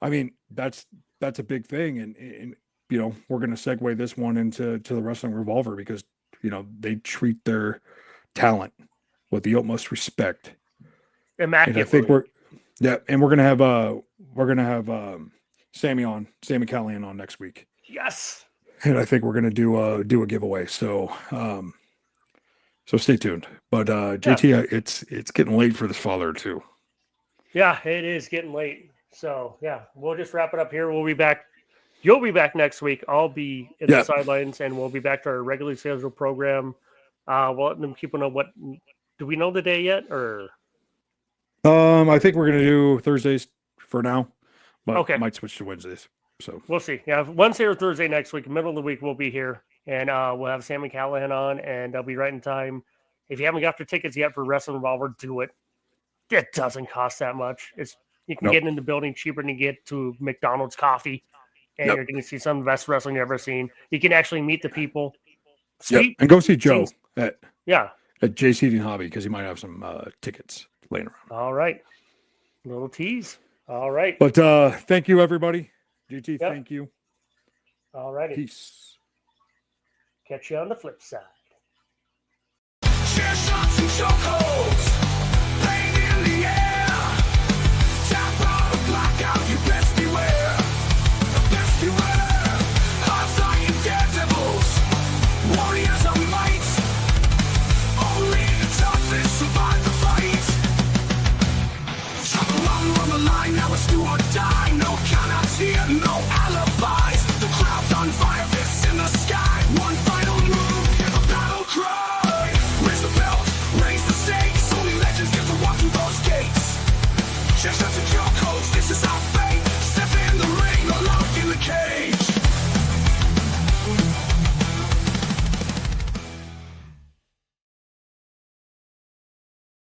[SPEAKER 4] I mean, that's a big thing, and we're going to segue this one into the Wrestling Revolver because they treat their talent with the utmost respect.
[SPEAKER 5] Immaculately.
[SPEAKER 4] And I think we're gonna have Sammy Callihan on next week.
[SPEAKER 5] Yes.
[SPEAKER 4] And I think we're gonna do a giveaway. So stay tuned. But JT, it's getting late for this father too.
[SPEAKER 5] Yeah, it is getting late. So yeah, we'll just wrap it up here. We'll be back. You'll be back next week. I'll be in the sidelines, and we'll be back to our regularly scheduled program. We'll let them keep on what. Do we know the day yet, or?
[SPEAKER 4] I think we're gonna do Thursdays for now, but
[SPEAKER 5] Okay.
[SPEAKER 4] might switch to Wednesdays. So
[SPEAKER 5] We'll see. Yeah, Wednesday or Thursday next week, middle of the week, we'll be here, and we'll have Sammy Callahan on, and they'll be right in time. If you haven't got your tickets yet for Wrestling Revolver, do it. It doesn't cost that much. You can get in the building cheaper than you get to McDonald's coffee, and you're going to see some of the best wrestling you've ever seen. You can actually meet the people.
[SPEAKER 4] and go see Joe at J Seating Hobby because he might have some tickets laying around.
[SPEAKER 5] All right. Little tease. All right.
[SPEAKER 4] But thank you, everybody. GT, thank you.
[SPEAKER 5] All righty.
[SPEAKER 4] Peace.
[SPEAKER 5] Catch you on the flip side.
[SPEAKER 3] Chair shots and chokeholds.